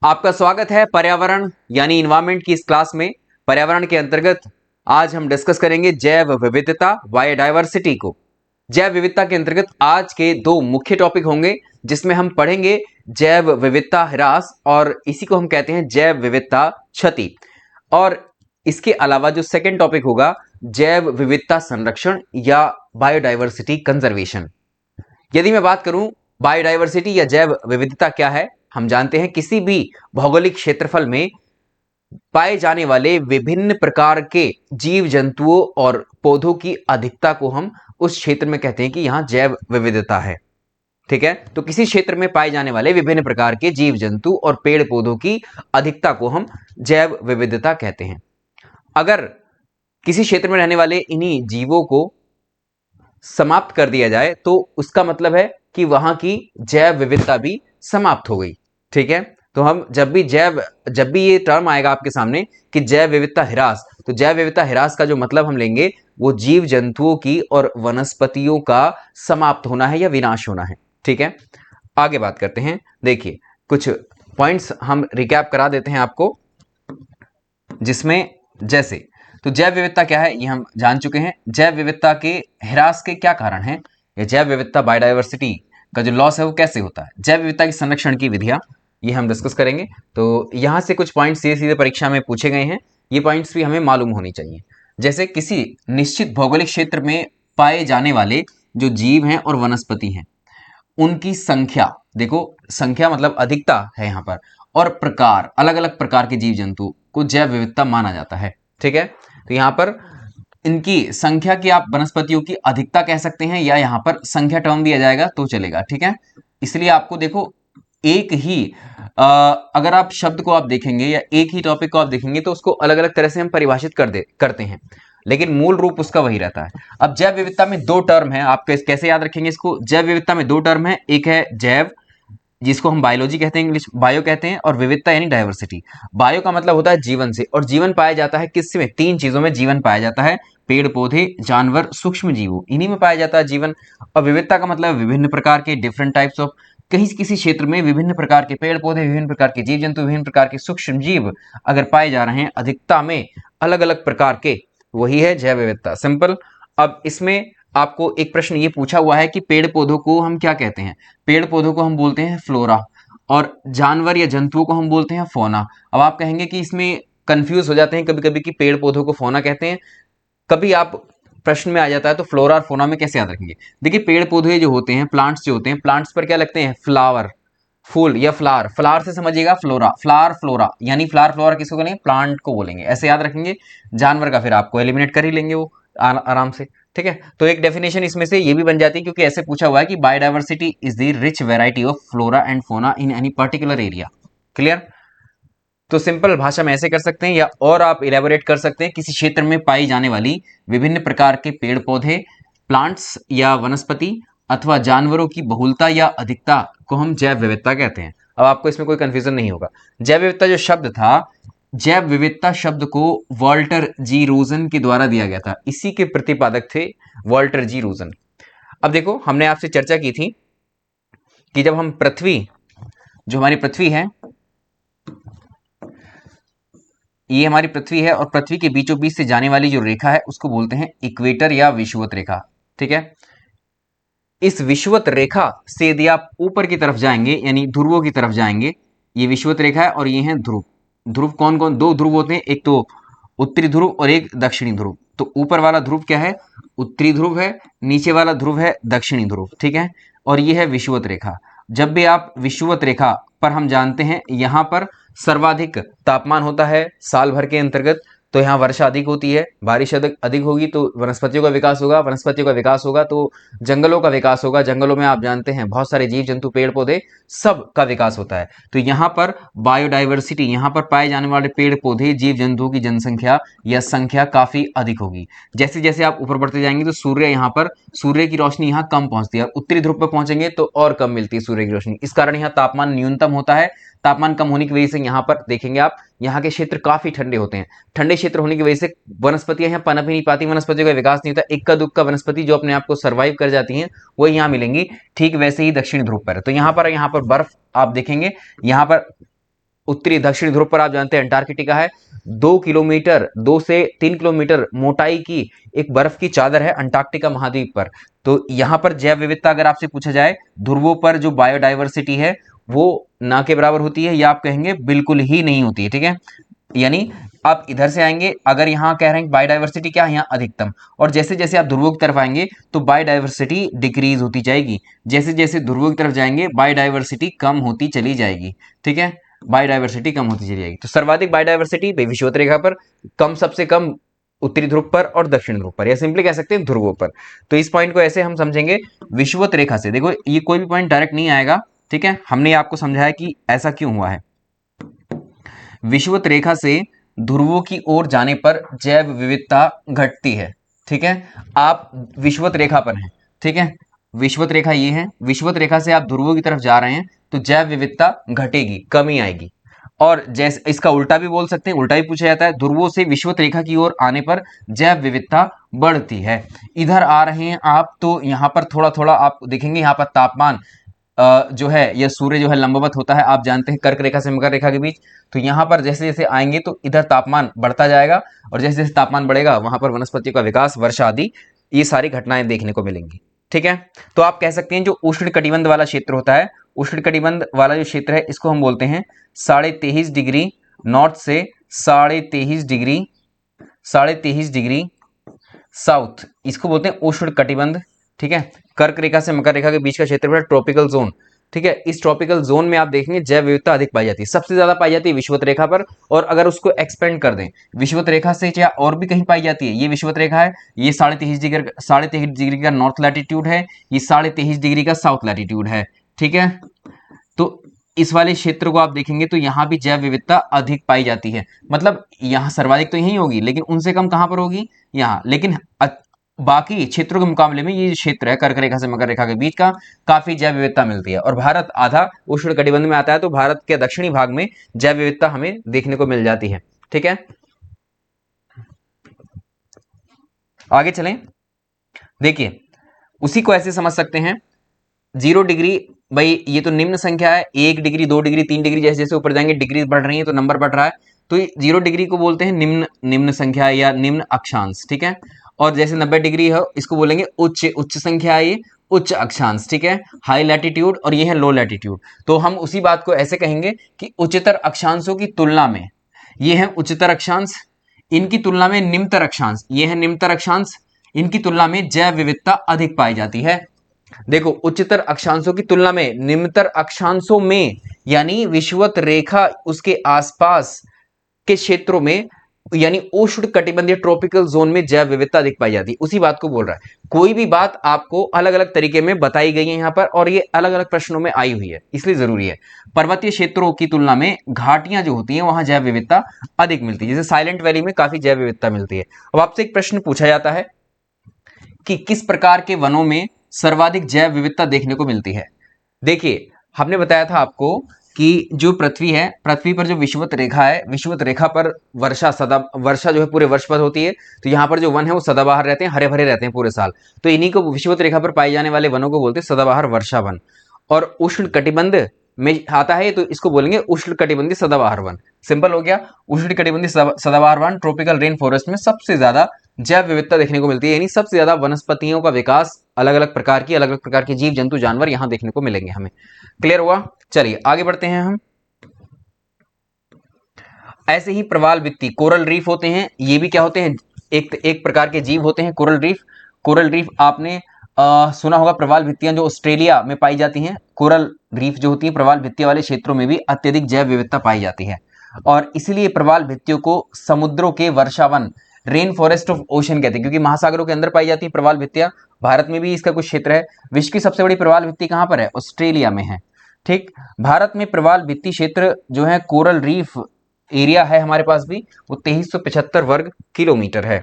आपका स्वागत है पर्यावरण यानी इन्वायरमेंट की इस क्लास में। पर्यावरण के अंतर्गत आज हम डिस्कस करेंगे जैव विविधता बायोडायवर्सिटी को। जैव विविधता के अंतर्गत आज के दो मुख्य टॉपिक होंगे जिसमें हम पढ़ेंगे जैव विविधता ह्रास और इसी को हम कहते हैं जैव विविधता क्षति। और इसके अलावा जो सेकंड टॉपिक होगा जैव विविधता संरक्षण या बायोडायवर्सिटी कंजर्वेशन। यदि मैं बात करूं बायोडायवर्सिटी या जैव विविधता क्या है, हम जानते हैं किसी भी भौगोलिक क्षेत्रफल में पाए जाने वाले विभिन्न प्रकार के जीव जंतुओं और पौधों की अधिकता को हम उस क्षेत्र में कहते हैं कि यहां जैव विविधता है। ठीक है, तो किसी क्षेत्र में पाए जाने वाले विभिन्न प्रकार के जीव जंतु और पेड़ पौधों की अधिकता को हम जैव विविधता कहते हैं। अगर किसी क्षेत्र में रहने वाले इन्हीं जीवों को समाप्त कर दिया जाए तो उसका मतलब है कि वहां की जैव विविधता भी समाप्त हो गई। ठीक है, तो हम जब भी ये टर्म आएगा आपके सामने कि जैव विविधता ह्रास, तो जैव विविधता ह्रास का जो मतलब हम लेंगे वो जीव जंतुओं की और वनस्पतियों का समाप्त होना है या विनाश होना है। ठीक है, आगे बात करते हैं। देखिए कुछ पॉइंट्स हम रिकैप करा देते हैं आपको, जिसमें जैसे तो जैव विविधता क्या है ये हम जान चुके हैं। जैव विविधता के ह्रास के क्या कारण हैं, या जैव विविधता बायोडायवर्सिटी का जो लॉस है वो कैसे होता है, जैव विविधता के संरक्षण की विधियां, ये हम डिस्कस करेंगे। तो यहां से कुछ पॉइंट्स सीधे सीधे परीक्षा में पूछे गए हैं, ये पॉइंट्स भी हमें मालूम होनी चाहिए। जैसे किसी निश्चित भौगोलिक क्षेत्र में पाए जाने वाले जो जीव हैं और वनस्पति हैं उनकी संख्या, देखो संख्या मतलब अधिकता है यहां पर, और प्रकार, अलग अलग प्रकार के जीव जंतु को जैव विविधता माना जाता है। ठीक है, तो यहां पर इनकी संख्या की आप वनस्पतियों की अधिकता कह सकते हैं या यहां पर संख्या टर्म दिया जाएगा तो चलेगा। ठीक है, इसलिए आपको देखो एक ही अगर आप शब्द को आप देखेंगे या एक ही टॉपिक को आप देखेंगे तो उसको अलग अलग तरह से हम परिभाषित करते हैं, लेकिन मूल रूप उसका वही रहता है। अब जैव विविधता में दो टर्म है, आप कैसे याद रखेंगे इसको। जैव विविधता में दो टर्म है, एक है जैव जिसको हम बायोलॉजी कहते हैं, इंग्लिश बायो कहते हैं, और विविधता यानी डायवर्सिटी। बायो का मतलब होता है जीवन से, और जीवन पाया जाता है किसमें, तीन चीजों में जीवन पाया जाता है, पेड़ पौधे जानवर सूक्ष्म जीवों, इन्हीं में पाया जाता है जीवन। और विविधता का मतलब विभिन्न प्रकार के, डिफरेंट टाइप्स ऑफ, कहीं किसी क्षेत्र में विभिन्न प्रकार के पेड़ पौधे, विभिन्न प्रकार के जीव जंतु, विभिन्न प्रकार के सूक्ष्म जीव अगर पाए जा रहे हैं अधिकता में अलग अलग प्रकार के, वही है जैव विविधता, सिंपल। अब इसमें आपको एक प्रश्न ये पूछा हुआ है कि पेड़ पौधों को हम क्या कहते हैं। पेड़ पौधों को हम बोलते हैं फ्लोरा और जानवर या जंतुओं को हम बोलते हैं फौना। अब आप कहेंगे कि इसमें कंफ्यूज हो जाते हैं कभी कभी कि पेड़ पौधों को फौना कहते हैं, कभी आप प्रश्न में आ जाता है तो फ्लोरा और फौना में कैसे याद रखेंगे। देखिए पेड़ पौधे जो होते हैं, प्लांट्स जो होते हैं, प्लांट्स पर क्या लगते हैं, फ्लावर, फूल या फ्लावर, फ्लावर से समझिएगा फ्लोरा, फ्लावर फ्लोरा, यानी फ्लावर फ्लोरा किसको बोलेंगे, प्लांट को बोलेंगे, ऐसे याद रखेंगे। जानवर का फिर आपको एलिमिनेट कर ही लेंगे वो आराम से। ठीक है, तो एक डेफिनेशन इसमें से ये भी बन जाती है क्योंकि ऐसे पूछा हुआ है कि biodiversity is the rich variety of flora and fauna in any particular area. Clear, तो सिंपल भाषा में ऐसे कर सकते हैं, या और आप इलेबोरेट कर सकते हैं, किसी क्षेत्र में पाई जाने वाली विभिन्न प्रकार के पेड़ पौधे, प्लांट्स या वनस्पति अथवा जानवरों की बहुलता या अधिकता को हम जैव विविधता कहते हैं। अब आपको इसमें कोई कंफ्यूजन नहीं होगा। जैव विविधता जो शब्द था, जैव विविधता शब्द को वॉल्टर जी रोजन के द्वारा दिया गया था, इसी के प्रतिपादक थे वॉल्टर जी रोजन। अब देखो हमने आपसे चर्चा की थी कि जब हम पृथ्वी, जो हमारी पृथ्वी है, ये हमारी पृथ्वी है और पृथ्वी के बीचों बीच से जाने वाली जो रेखा है उसको बोलते हैं इक्वेटर या विषुवत रेखा। ठीक है, इस विषुवत रेखा से यदि आप ऊपर की तरफ जाएंगे यानी ध्रुवों की तरफ जाएंगे, ये विषुवत रेखा है और ये है ध्रुव। ध्रुव कौन कौन, दो ध्रुव होते हैं, एक तो उत्तरी ध्रुव और एक दक्षिणी ध्रुव। तो ऊपर वाला ध्रुव क्या है, उत्तरी ध्रुव है, नीचे वाला ध्रुव है दक्षिणी ध्रुव। ठीक है, और ये है विषुवत रेखा। जब भी आप विषुवत रेखा पर, हम जानते हैं यहां पर सर्वाधिक तापमान होता है साल भर के अंतर्गत, तो यहाँ वर्षा अधिक होती है, बारिश अधिक अधिक होगी तो वनस्पतियों का विकास होगा, वनस्पतियों का विकास होगा तो जंगलों का विकास होगा, जंगलों में आप जानते हैं बहुत सारे जीव जंतु पेड़ पौधे सब का विकास होता है। तो यहाँ पर बायोडाइवर्सिटी, यहाँ पर पाए जाने वाले पेड़ पौधे जीव जंतुओं की जनसंख्या या संख्या काफी अधिक होगी। जैसे जैसे आप ऊपर बढ़ते जाएंगे तो सूर्य, यहाँ पर सूर्य की रोशनी यहाँ कम पहुंचती है, उत्तरी ध्रुव पर पहुंचेंगे तो और कम मिलती है सूर्य की रोशनी, इस कारण यहाँ तापमान न्यूनतम होता है। तापमान कम होने की वजह से यहाँ पर देखेंगे आप, यहाँ के क्षेत्र काफी ठंडे होते हैं। ठंडे क्षेत्र होने की वजह से वनस्पतियां यहाँ पनप ही नहीं पाती, वनस्पतियों का विकास नहीं होता, इक्का दुक्का वनस्पति जो अपने आप को सर्वाइव कर जाती हैं वो यहाँ मिलेंगी। ठीक वैसे ही दक्षिण ध्रुव पर, तो यहाँ पर बर्फ आप देखेंगे, यहाँ पर उत्तरी दक्षिणी ध्रुव पर आप जानते हैं अंटार्कटिका है। 2 किलोमीटर 2 से 3 किलोमीटर मोटाई की एक बर्फ की चादर है अंटार्कटिका महाद्वीप पर। तो यहां पर जैव विविधता अगर आपसे पूछा जाए ध्रुवों पर जो बायोडाइवर्सिटी है वो ना के बराबर होती है या आप कहेंगे बिल्कुल ही नहीं होती है। ठीक है, यानी आप इधर से आएंगे, अगर यहां कह रहे हैं बायोडाइवर्सिटी क्या है, यहाँ अधिकतम, और जैसे जैसे आप ध्रुवों की तरफ आएंगे तो बायोडाइवर्सिटी डिक्रीज होती जाएगी। जैसे जैसे ध्रुवों की तरफ जाएंगे बायोडाइवर्सिटी कम होती चली जाएगी। ठीक है, बायोडाइवर्सिटी कम होती चली जाएगी। तो सर्वाधिक बायोडाइवर्सिटी विषुवत रेखा पर, कम सबसे कम उत्तरी ध्रुव पर और दक्षिण ध्रुव पर, या सिंपली कह सकते हैं ध्रुवों पर। तो इस पॉइंट को ऐसे हम समझेंगे विषुवत रेखा से। देखो ये कोई भी पॉइंट डायरेक्ट नहीं आएगा। ठीक है, हमने आपको समझाया कि ऐसा क्यों हुआ है। विषुवत रेखा से ध्रुवों की ओर जाने पर जैव विविधता घटती है। ठीक है, आप विषुवत रेखा पर हैं। ठीक है, विषुवत रेखा ये है, विषुवत रेखा से आप ध्रुवों की तरफ जा रहे हैं तो जैव विविधता घटेगी, कमी आएगी। और जैसे इसका उल्टा भी बोल सकते हैं, उल्टा भी पूछा जाता है, ध्रुवों से विषुवत रेखा की ओर आने पर जैव विविधता बढ़ती है। इधर आ रहे हैं आप तो यहां पर थोड़ा थोड़ा आप देखेंगे यहां पर तापमान जो है यह सूर्य जो है लंबवत होता है, आप जानते हैं कर्क रेखा से मकर रेखा के बीच। तो यहां पर जैसे जैसे आएंगे तो इधर तापमान बढ़ता जाएगा, और जैसे जैसे तापमान बढ़ेगा वहां पर वनस्पतियों का विकास, वर्षा आदि ये सारी घटनाएं देखने को मिलेंगी। ठीक है, तो आप कह सकते हैं जो उष्ण कटिबंध वाला क्षेत्र होता है, उष्ण कटिबंध वाला जो क्षेत्र है इसको हम बोलते हैं 23.5 डिग्री नॉर्थ से 23.5 डिग्री 23.5 डिग्री साउथ, इसको बोलते हैं उष्ण कटिबंध। ठीक है, कर्क रेखा से मकर रेखा के बीच का क्षेत्र ट्रॉपिकल जोन। ठीक है, इस ट्रॉपिकल जोन में आप देखेंगे जैव विविधता अधिक पाई जाती है, सबसे ज्यादा पाई जाती है विषुवत रेखा पर। और अगर उसको एक्सपेंड कर दें विषुवत रेखा से या और भी कहीं पाई जाती है, ये विषुवत रेखा है, ये 23.5 डिग्री का नॉर्थ लैटिट्यूड है, ये 23.5 डिग्री का साउथ लैटिट्यूड है। ठीक है, तो इस वाले क्षेत्र को आप देखेंगे तो यहां भी जैव विविधता अधिक पाई जाती है। मतलब यहां सर्वाधिक तो यही होगी, लेकिन उनसे कम कहां पर होगी, यहाँ। लेकिन बाकी क्षेत्रों के मुकाबले में ये जो क्षेत्र है कर्क रेखा से मकर रेखा के बीच का, काफी जैव विविधता मिलती है। और भारत आधा उष्ण कटिबंध में आता है, तो भारत के दक्षिणी भाग में जैव विविधता हमें देखने को मिल जाती है। ठीक है, आगे चलें। देखिए उसी को ऐसे समझ सकते हैं 0 डिग्री, भाई ये तो निम्न संख्या है, 1 डिग्री 2 डिग्री 3 डिग्री, जैसे जैसे ऊपर जाएंगे डिग्री बढ़ रही है तो नंबर बढ़ रहा है। तो ये 0 डिग्री को बोलते हैं निम्न निम्न संख्या या निम्न अक्षांश। ठीक है, और जैसे 90 डिग्री है इसको बोलेंगे उच्च उच्च संख्या है, ये उच्च अक्षांश। ठीक है, हाई लैटिट्यूड, और ये है लो लैटिट्यूड। तो हम उसी बात को ऐसे कहेंगे कि उच्चतर अक्षांशों की तुलना में ये है उच्चतर अक्षांश, इनकी तुलना में निम्नतर अक्षांश, ये है निम्नतर अक्षांश, इनकी तुलना में जैव विविधता अधिक पाई जाती है। देखो उच्चतर अक्षांशों की तुलना में निम्नतर अक्षांशों में, यानी विषुवत रेखा उसके आसपास के क्षेत्रों में, यानी उष्ण कटिबंधीय ट्रॉपिकल जोन में जैव विविधता अधिक पाई जाती है। उसी बात को बोल रहा है। कोई भी बात आपको अलग अलग तरीके में बताई गई है यहां पर, और ये अलग अलग प्रश्नों में आई हुई है, इसलिए जरूरी है। पर्वतीय क्षेत्रों की तुलना में घाटियां जो होती हैं वहां जैव विविधता अधिक मिलती है, जैसे साइलेंट वैली में काफी जैव विविधता मिलती है। अब आपसे एक प्रश्न पूछा जाता है कि किस प्रकार के वनों में सर्वाधिक जैव विविधता देखने को मिलती है। देखिए हमने बताया था आपको कि जो पृथ्वी है, पृथ्वी पर जो विषुवत रेखा है, विषुवत रेखा पर वर्षा जो है पूरे वर्ष पर होती है। तो यहाँ पर जो वन है वो सदाबहार रहते हैं, हरे भरे रहते हैं पूरे साल। तो इन्हीं को विषुवत रेखा पर पाए जाने वाले वनों को बोलते हैं सदाबहार वर्षा वन। और उष्ण कटिबंध में आता है तो इसको बोलेंगे उष्ण कटिबंधी सदाबहार वन। सिंपल हो गया, उष्ण कटिबंधी सदाबहार वन ट्रॉपिकल रेन फॉरेस्ट में सबसे ज्यादा जैव विविधता देखने को मिलती है, यानी सबसे ज्यादा वनस्पतियों का विकास, अलग अलग प्रकार के जीव जंतु जानवर यहां देखने को मिलेंगे हमें। क्लियर हुआ? चलिए आगे बढ़ते हैं हम। ऐसे ही प्रवाल भित्ति कोरल रीफ होते हैं, ये भी क्या होते हैं, एक प्रकार के जीव होते हैं कोरल रीफ। कोरल रीफ आपने सुना होगा, प्रवाल भित्तियां जो ऑस्ट्रेलिया में पाई जाती हैं, कोरल रीफ जो होती है प्रवाल भित्तियों वाले क्षेत्रों में भी अत्यधिक जैव विविधता पाई जाती है। और इसीलिए प्रवाल भित्तियों को समुद्रों के वर्षावन, रेन फॉरेस्ट ऑफ ओशन कहते हैं, क्योंकि महासागरों के अंदर पाई जाती है प्रवाल भित्तियां। भारत में भी इसका कुछ क्षेत्र है। विश्व की सबसे बड़ी प्रवाल भित्ति कहां पर है? ऑस्ट्रेलिया में है। ठीक, भारत में प्रवाल भित्ति क्षेत्र जो है कोरल रीफ एरिया है हमारे पास भी, वो 2375 वर्ग किलोमीटर है।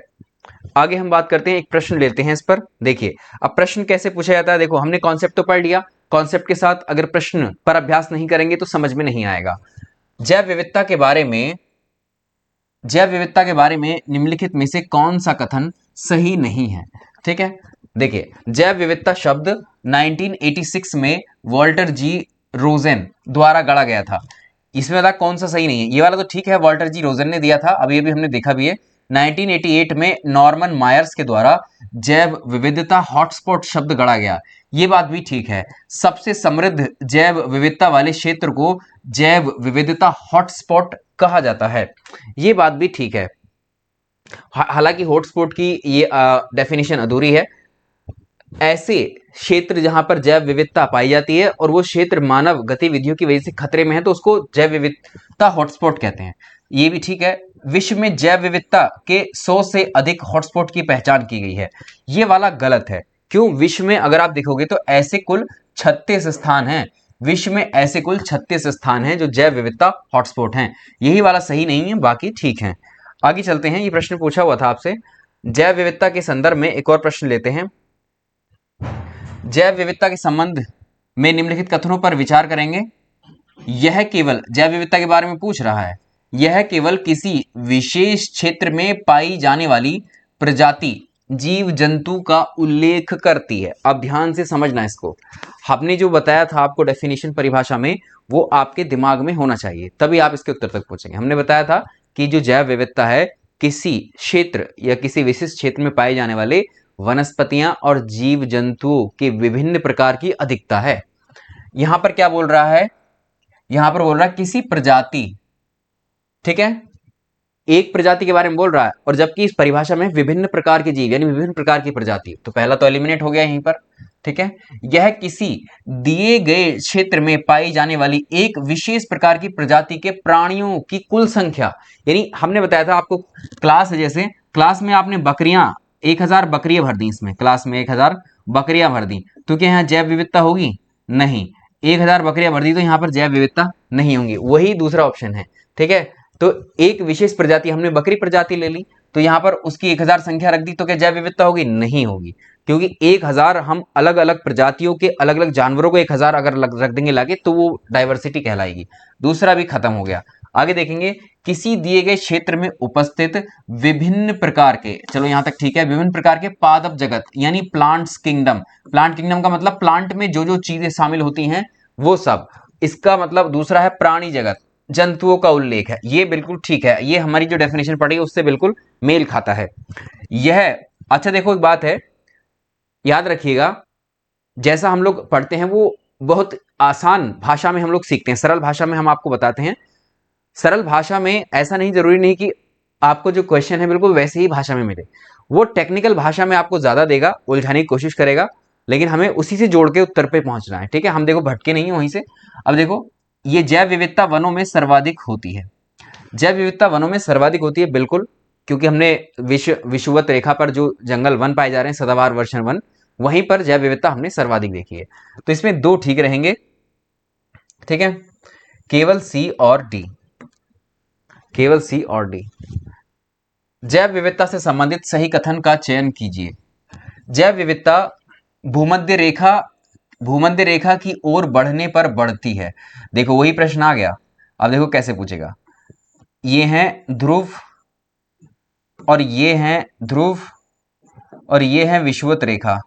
आगे हम बात करते हैं, एक प्रश्न लेते हैं इस पर। देखिए अब प्रश्न कैसे पूछा जाता है। देखो हमने कॉन्सेप्ट तो पढ़ लिया, कॉन्सेप्ट के साथ अगर प्रश्न पर अभ्यास नहीं करेंगे तो समझ में नहीं आएगा। जैव विविधता के बारे में निम्नलिखित में से कौन सा कथन सही नहीं है? ठीक है, देखिए जैव विविधता शब्द 1986 में वॉल्टर जी रोजेन द्वारा गढ़ा गया था। इसमें बता कौन सा सही नहीं है। ये वाला तो ठीक है, वॉल्टर जी रोजन ने दिया था, अभी ये भी हमने देखा भी है। 1988 में नॉर्मन मायर्स के द्वारा जैव विविधता हॉटस्पॉट शब्द गढ़ा गया, ये बात भी ठीक है। सबसे समृद्ध जैव विविधता वाले क्षेत्र को जैव विविधता हॉटस्पॉट कहा जाता है, ये बात भी ठीक है। हालांकि हॉटस्पॉट की ये डेफिनेशन अधूरी है। ऐसे क्षेत्र जहां पर जैव विविधता पाई जाती है और वो क्षेत्र मानव गतिविधियों की वजह से खतरे में है, तो उसको जैव विविधता हॉटस्पॉट कहते हैं, ये भी ठीक है। विश्व में जैव विविधता के 100 से अधिक हॉटस्पॉट की पहचान की गई है, ये वाला गलत है। क्यों? विश्व में अगर आप देखोगे तो ऐसे कुल 36 स्थान हैं, विश्व में ऐसे कुल 36 स्थान हैं जो जैव विविधता हॉटस्पॉट हैं, यही वाला सही नहीं है, बाकी ठीक है। आगे चलते हैं, ये प्रश्न पूछा हुआ था आपसे। जैव विविधता के संदर्भ में एक और प्रश्न लेते हैं। जैव विविधता के संबंध में निम्नलिखित कथनों पर विचार करेंगे। यह केवल जैव विविधता के बारे में पूछ रहा है, यह केवल किसी विशेष क्षेत्र में पाई जाने वाली प्रजाति जीव जंतु का उल्लेख करती है। अब ध्यान से समझना इसको, हमने जो बताया था आपको डेफिनेशन परिभाषा में, वो आपके दिमाग में होना चाहिए, तभी आप इसके उत्तर तक पहुंचेंगे। हमने बताया था कि जो जैव विविधता है किसी क्षेत्र या किसी विशिष्ट क्षेत्र में पाए जाने वाले वनस्पतियां और जीव जंतुओं के विभिन्न प्रकार की अधिकता है। यहां पर क्या बोल रहा है? यहां पर बोल रहा है किसी प्रजाति, ठीक है, एक प्रजाति के बारे में बोल रहा है, और जबकि इस परिभाषा में विभिन्न प्रकार के जीव यानी विभिन्न प्रकार की प्रजाति, तो पहला तो एलिमिनेट हो गया यहीं पर, ठीक है। यह किसी दिए गए क्षेत्र में पाई जाने वाली एक विशेष प्रकार की प्रजाति के प्राणियों की कुल संख्या, यानी हमने बताया था आपको क्लास है, जैसे क्लास में आपने बकरियां 1000 बकरियां भर दी, इसमें क्लास में 1000 बकरियां भर दी, तो क्या यहाँ जैव विविधता होगी? नहीं। 1000 बकरियां भर दी तो यहाँ पर जैव विविधता नहीं होंगी, वही दूसरा ऑप्शन है, ठीक है। तो एक विशेष प्रजाति, हमने बकरी प्रजाति ले ली, तो यहाँ पर उसकी 1000 संख्या रख दी, तो क्या जैव विविधता होगी? नहीं होगी, क्योंकि 1000 हम अलग अलग प्रजातियों के अलग अलग जानवरों को 1000 अगर रख देंगे लाके, तो वो डाइवर्सिटी कहलाएगी। दूसरा भी खत्म हो गया। आगे देखेंगे, किसी दिए गए क्षेत्र में उपस्थित विभिन्न प्रकार के, चलो यहां तक ठीक है, विभिन्न प्रकार के पादप जगत यानी प्लांट्स किंगडम। प्लांट किंगडम का मतलब प्लांट में जो जो चीजें शामिल होती हैं वो सब, इसका मतलब दूसरा है प्राणी जगत, जंतुओं का उल्लेख है, ये बिल्कुल ठीक है, ये हमारी जो डेफिनेशन पढ़ी है उससे बिल्कुल मेल खाता है यह। अच्छा देखो, एक बात है याद रखिएगा, जैसा हम लोग पढ़ते हैं वो बहुत आसान भाषा में हम लोग सीखते हैं, सरल भाषा में हम आपको बताते हैं। सरल भाषा में ऐसा नहीं, जरूरी नहीं कि आपको जो क्वेश्चन है बिल्कुल वैसे ही भाषा में मिले, वो टेक्निकल भाषा में आपको ज्यादा देगा, उलझाने की कोशिश करेगा, लेकिन हमें उसी से जोड़ के उत्तर पे पहुंचना है, ठीक है। हम देखो भटके नहीं वहीं से। अब देखो, ये जैव विविधता वनों में सर्वाधिक होती है, जैव विविधता वनों में सर्वाधिक होती है, बिल्कुल, क्योंकि हमने विषुवत रेखा पर जो जंगल वन पाए जा रहे हैं, सदाबहार वर्षण वन, वहीं पर जैव विविधता हमने सर्वाधिक देखी है। तो इसमें दो ठीक रहेंगे, ठीक है, केवल सी और डी, केवल सी और डी। जैव विविधता से संबंधित सही कथन का चयन कीजिए। जैव विविधता भूमध्य रेखा की ओर बढ़ने पर बढ़ती है। देखो वही प्रश्न आ गया। अब देखो कैसे पूछेगा, ये हैं ध्रुव और ये हैं ध्रुव और ये है विषुवत रेखा।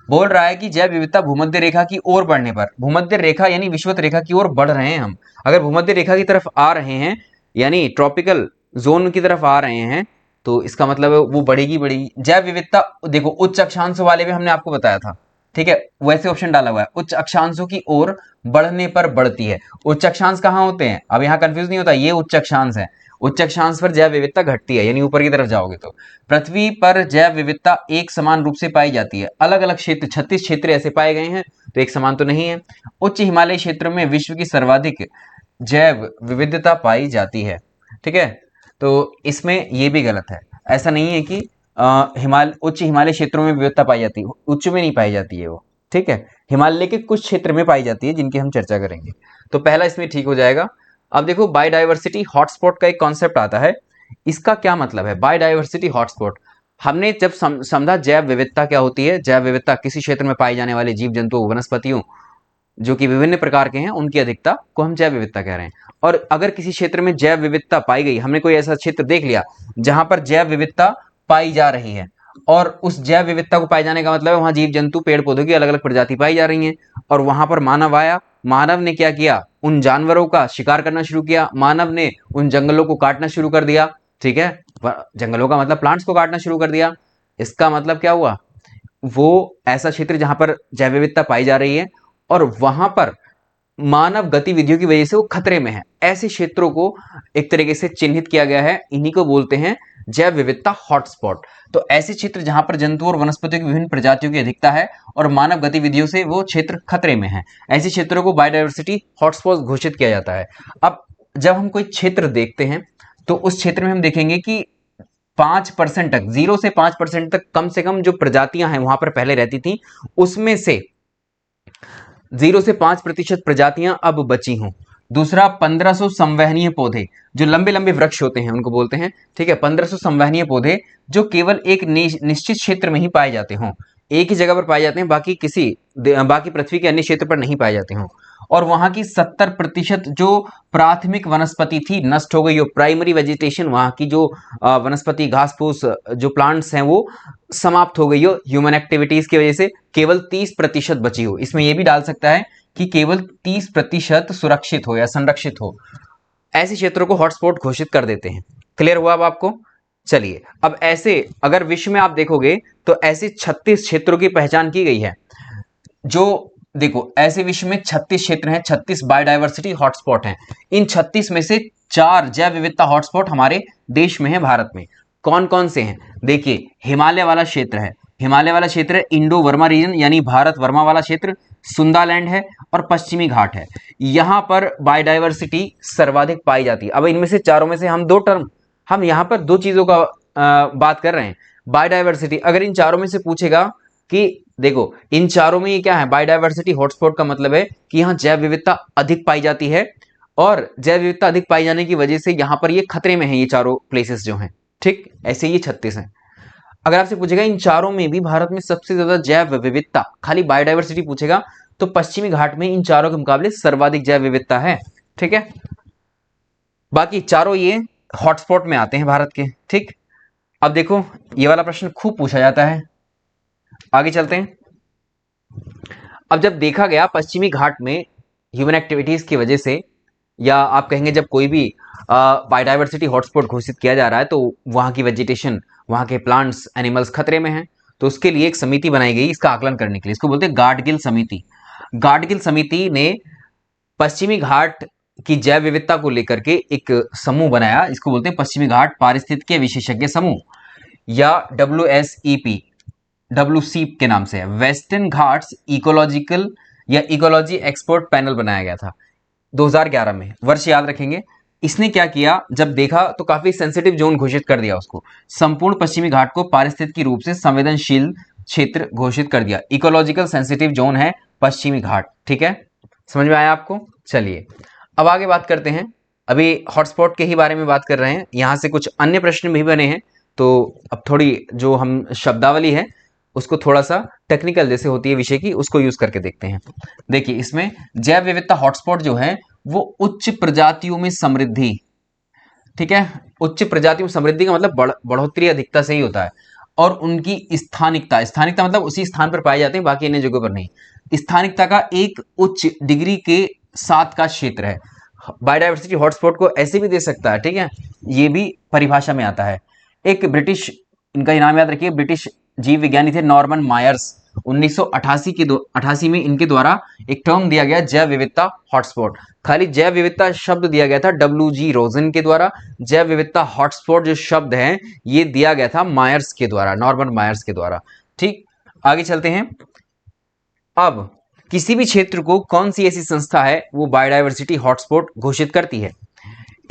बोल रहा है कि जैव विविधता भूमध्य रेखा की ओर बढ़ने पर, भूमध्य रेखा यानी विषुवत रेखा की ओर बढ़ रहे हैं हम, अगर भूमध्य रेखा की तरफ आ रहे हैं यानी ट्रॉपिकल जोन की तरफ आ रहे हैं, तो इसका मतलब है वो बढ़ेगी। जैव विविधता देखो उच्च अक्षांश वाले में हमने आपको बताया था, ठीक है, वैसे ऑप्शन डाला हुआ है, उच्च अक्षांशों की ओर बढ़ने पर बढ़ती है। उच्च अक्षांश कहां होते हैं? अब यहां कंफ्यूज नहीं होता, ये उच्च अक्षांश है, उच्च अक्षांश पर जैव विविधता घटती है, यानी ऊपर की तरफ जाओगे तो। पृथ्वी पर जैव विविधता एक समान रूप से पाई जाती है, अलग अलग क्षेत्र 36 क्षेत्र ऐसे पाए गए हैं, तो एक समान तो नहीं है। उच्च हिमालय क्षेत्र में विश्व की सर्वाधिक जैव विविधता पाई जाती है, ठीक है, तो इसमें ये भी गलत है। ऐसा नहीं है कि उच्च हिमालय क्षेत्रों में विविधता पाई जाती है, उच्च में नहीं पाई जाती है वो, ठीक है, हिमालय के कुछ क्षेत्र में पाई जाती है जिनकी हम चर्चा करेंगे, तो पहला इसमें ठीक हो जाएगा। अब देखो, बायोडायवर्सिटी हॉटस्पॉट का एक कॉन्सेप्ट आता है, इसका क्या मतलब है बायोडायवर्सिटी हॉटस्पॉट? हमने जब समझा जैव विविधता क्या होती है, जैव विविधता किसी क्षेत्र में पाए जाने वाले जीव जंतुओं वनस्पतियों जो कि विभिन्न प्रकार के हैं उनकी अधिकता को हम जैव विविधता कह रहे हैं। और अगर किसी क्षेत्र में जैव विविधता पाई गई, हमने कोई ऐसा क्षेत्र देख लिया जहां पर जैव विविधता पाई जा रही है, और उस जैव विविधता को पाए जाने का मतलब है वहां जीव जंतु पेड़ पौधों की अलग अलग प्रजाति पाई जा रही हैं, और वहां पर मानव आया मानव ने क्या किया, उन जानवरों का शिकार करना शुरू किया, मानव ने उन जंगलों को काटना शुरू कर दिया। ठीक है, जंगलों का मतलब प्लांट्स को काटना शुरू कर दिया। इसका मतलब क्या हुआ, वो ऐसा क्षेत्र जहां पर जैव विविधता पाई जा रही है और वहां पर मानव गतिविधियों की वजह से वो खतरे में है, ऐसे क्षेत्रों को एक तरीके से चिन्हित किया गया है। इन्हीं को बोलते हैं जैव विविधता हॉटस्पॉट। तो ऐसे क्षेत्र जहां पर जंतुओं और वनस्पतियों की विभिन्न प्रजातियों की अधिकता है और मानव गतिविधियों से वो क्षेत्र खतरे में है, ऐसे क्षेत्रों को बायोडायवर्सिटी हॉटस्पॉट घोषित किया जाता है। अब जब हम कोई क्षेत्र देखते हैं तो उस क्षेत्र में हम देखेंगे कि 5% तक, 0 से 5% तक कम से कम जो प्रजातियां हैं वहां पर पहले रहती थी, उसमें से 0 से 5% प्रजातियां अब बची हों। दूसरा, 1500 संवहनीय पौधे, जो लंबे लंबे वृक्ष होते हैं उनको बोलते हैं। ठीक है, 1500 संवहनीय पौधे जो केवल एक निश्चित क्षेत्र में ही पाए जाते हों, एक ही जगह पर पाए जाते हैं, बाकी पृथ्वी के अन्य क्षेत्र पर नहीं पाए जाते हों। और वहां की 70% जो प्राथमिक वनस्पति थी नष्ट हो गई हो, प्राइमरी वेजिटेशन, वहां की जो वनस्पति घास फूस जो प्लांट्स हैं वो समाप्त हो गई हो ह्यूमन एक्टिविटीज की वजह से, केवल 30% बची हो। इसमें यह भी डाल सकता है कि केवल 30% सुरक्षित हो या संरक्षित हो। ऐसे क्षेत्रों को हॉटस्पॉट घोषित कर देते हैं। क्लियर हुआ अब आपको? चलिए, अब ऐसे अगर विश्व में आप देखोगे तो ऐसे 36 क्षेत्रों की पहचान की गई है। जो देखो, ऐसे विश्व में 36 क्षेत्र हैं, 36 बायोडायवर्सिटी हॉटस्पॉट हैं। इन 36 में से 4 जैव विविधता हॉटस्पॉट हमारे देश में है, भारत में। कौन कौन से हैं? देखिए, हिमालय वाला क्षेत्र है, हिमालय वाला क्षेत्र है, इंडो वर्मा रीजन यानी भारत वर्मा वाला क्षेत्र, सुंदालैंड है और पश्चिमी घाट है। यहां पर बायोडायवर्सिटी सर्वाधिक पाई जाती है। अब इनमें से चारों में से हम यहां पर दो चीजों का बात कर रहे हैं। बायोडायवर्सिटी, अगर इन चारों में से पूछेगा कि देखो इन चारों में ये क्या है, बायोडायवर्सिटी हॉटस्पॉट का मतलब है कि यहां जैव विविधता अधिक पाई जाती है और जैव विविधता अधिक पाई जाने की वजह से यहां पर ये खतरे में है, ये चारों प्लेसेस जो हैं। ठीक, ऐसे ये 36 हैं। अगर आपसे पूछेगा इन चारों में भी भारत में सबसे ज्यादा जैव विविधता, खाली बायोडायवर्सिटी पूछेगा तो पश्चिमी घाट में इन चारों के मुकाबले सर्वाधिक जैव विविधता है। ठीक है, बाकी चारों ये हॉटस्पॉट में आते हैं भारत के। ठीक, अब देखो ये वाला प्रश्न खूब पूछा जाता है, आगे चलते हैं। अब जब देखा गया पश्चिमी घाट में ह्यूमन एक्टिविटीज की वजह से, या आप कहेंगे जब कोई भी बायोडायवर्सिटी हॉटस्पॉट घोषित किया जा रहा है तो वहां की वेजिटेशन, वहां के प्लांट्स एनिमल्स खतरे में हैं, तो उसके लिए एक समिति बनाई गई इसका आकलन करने के लिए। इसको बोलते हैं गाडगिल समिति। गाडगिल समिति ने पश्चिमी घाट की जैव विविधता को लेकर के एक समूह बनाया, इसको बोलते हैं पश्चिमी घाट पारिस्थितिकी विशेषज्ञ समूह, या WSEP, WC के नाम से है, वेस्टर्न घाट्स इकोलॉजिकल या इकोलॉजी एक्सपर्ट पैनल बनाया गया था 2011 में। वर्ष याद रखेंगे। इसने क्या किया, जब देखा तो काफी सेंसिटिव जोन घोषित कर दिया उसको, संपूर्ण पश्चिमी घाट को पारिस्थितिकी रूप से संवेदनशील क्षेत्र घोषित कर दिया। इकोलॉजिकल सेंसिटिव जोन है पश्चिमी घाट। ठीक है, समझ में आया आपको? चलिए अब आगे बात करते हैं। अभी हॉटस्पॉट के ही बारे में बात कर रहे हैं, यहां से कुछ अन्य प्रश्न भी बने हैं, तो अब थोड़ी जो हम शब्दावली है उसको थोड़ा सा टेक्निकल जैसे होती है विषय की, उसको यूज करके देखते हैं। देखिए, इसमें जैव विविधता हॉटस्पॉट जो है वो उच्च प्रजातियों में समृद्धि, ठीक है, उच्च प्रजातियों में समृद्धि का मतलब बढ़ोतरी अधिकता से ही होता है, और उनकी स्थानिकता, स्थानिकता मतलब उसी स्थान पर पाए जाते हैं, बाकी अन्य जगहों पर नहीं, स्थानिकता का एक उच्च डिग्री के साथ का क्षेत्र है। बायोडायवर्सिटी हॉटस्पॉट को ऐसे भी दे सकता है, ठीक है, ये भी परिभाषा में आता है। एक ब्रिटिश, इनका नाम याद रखिए, ब्रिटिश जीव विज्ञानी थे नॉर्मन मायर्स, 1988 में इनके द्वारा एक टर्म दिया गया जैव विविधता हॉटस्पॉट। खाली जैव विविधता शब्द दिया गया था WG रोजन के द्वारा, जैव विविधता हॉटस्पॉट जो शब्द है ये दिया गया था मायर्स के द्वारा, नॉर्मन मायर्स के द्वारा। ठीक, आगे चलते हैं। अब किसी भी क्षेत्र को कौन सी ऐसी संस्था है वो बायोडायवर्सिटी हॉटस्पॉट घोषित करती है?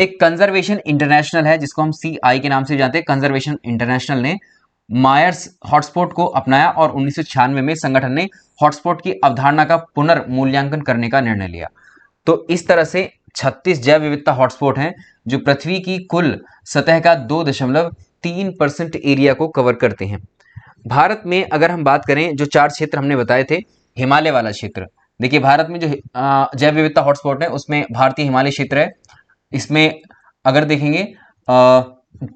एक कंजर्वेशन इंटरनेशनल है, जिसको हम CI के नाम से जानते हैं। कंजर्वेशन इंटरनेशनल ने मायर्स हॉटस्पॉट को अपनाया और 1996 में संगठन ने हॉटस्पॉट की अवधारणा का पुनर्मूल्यांकन करने का निर्णय लिया। तो इस तरह से 36 जैव विविधता हॉटस्पॉट हैं जो पृथ्वी की कुल सतह का 2.3% एरिया को कवर करते हैं। भारत में अगर हम बात करें, जो 4 क्षेत्र हमने बताए थे, हिमालय वाला क्षेत्र, देखिए भारत में जो जैव विविधता हॉटस्पॉट है उसमें भारतीय हिमालय क्षेत्र है। इसमें अगर देखेंगे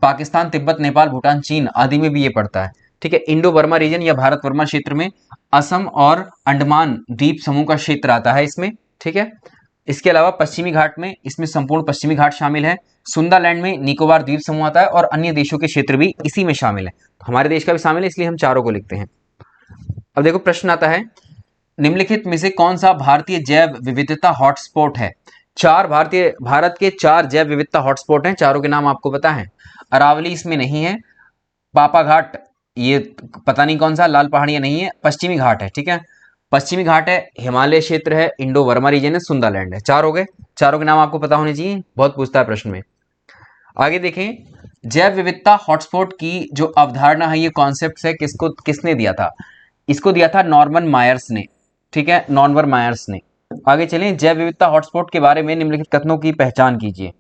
पाकिस्तान, तिब्बत, नेपाल, भूटान, चीन आदि में भी ये पड़ता है। ठीक है, इंडो बर्मा रीजन या भारत वर्मा क्षेत्र में असम और अंडमान द्वीप समूह का क्षेत्र आता है इसमें। ठीक है। इसके अलावा पश्चिमी घाट में, इसमें संपूर्ण पश्चिमी घाट शामिल है। सुंदरलैंड में निकोबार द्वीप समूह आता है और अन्य देशों के क्षेत्र भी इसी में शामिल है। तो हमारे देश का भी शामिल है, इसलिए हम चारों को लिखते हैं। अब देखो प्रश्न आता है, निम्नलिखित में से कौन सा भारतीय जैव विविधता हॉटस्पॉट है? भारत के 4 जैव विविधता हॉटस्पॉट हैं, चारों के नाम आपको पता है। अरावली इसमें नहीं है, पापा घाट ये पता नहीं कौन सा, लाल पहाड़ियां नहीं है, पश्चिमी घाट है, ठीक है, पश्चिमी घाट है, हिमालय क्षेत्र है, इंडो वर्मा रीजन है, सुंदरलैंड है। 4 हो गए, चारों के नाम आपको पता होने चाहिए, बहुत पूछता है प्रश्न में। आगे देखें, जैव विविधता हॉटस्पॉट की जो अवधारणा है, ये कॉन्सेप्ट है, किसने दिया था? इसको दिया था नॉर्मन मायर्स ने, ठीक है, नॉर्मन मायर्स ने। आगे चलें, जैव विविधता हॉटस्पॉट के बारे में निम्नलिखित कथनों की पहचान कीजिए।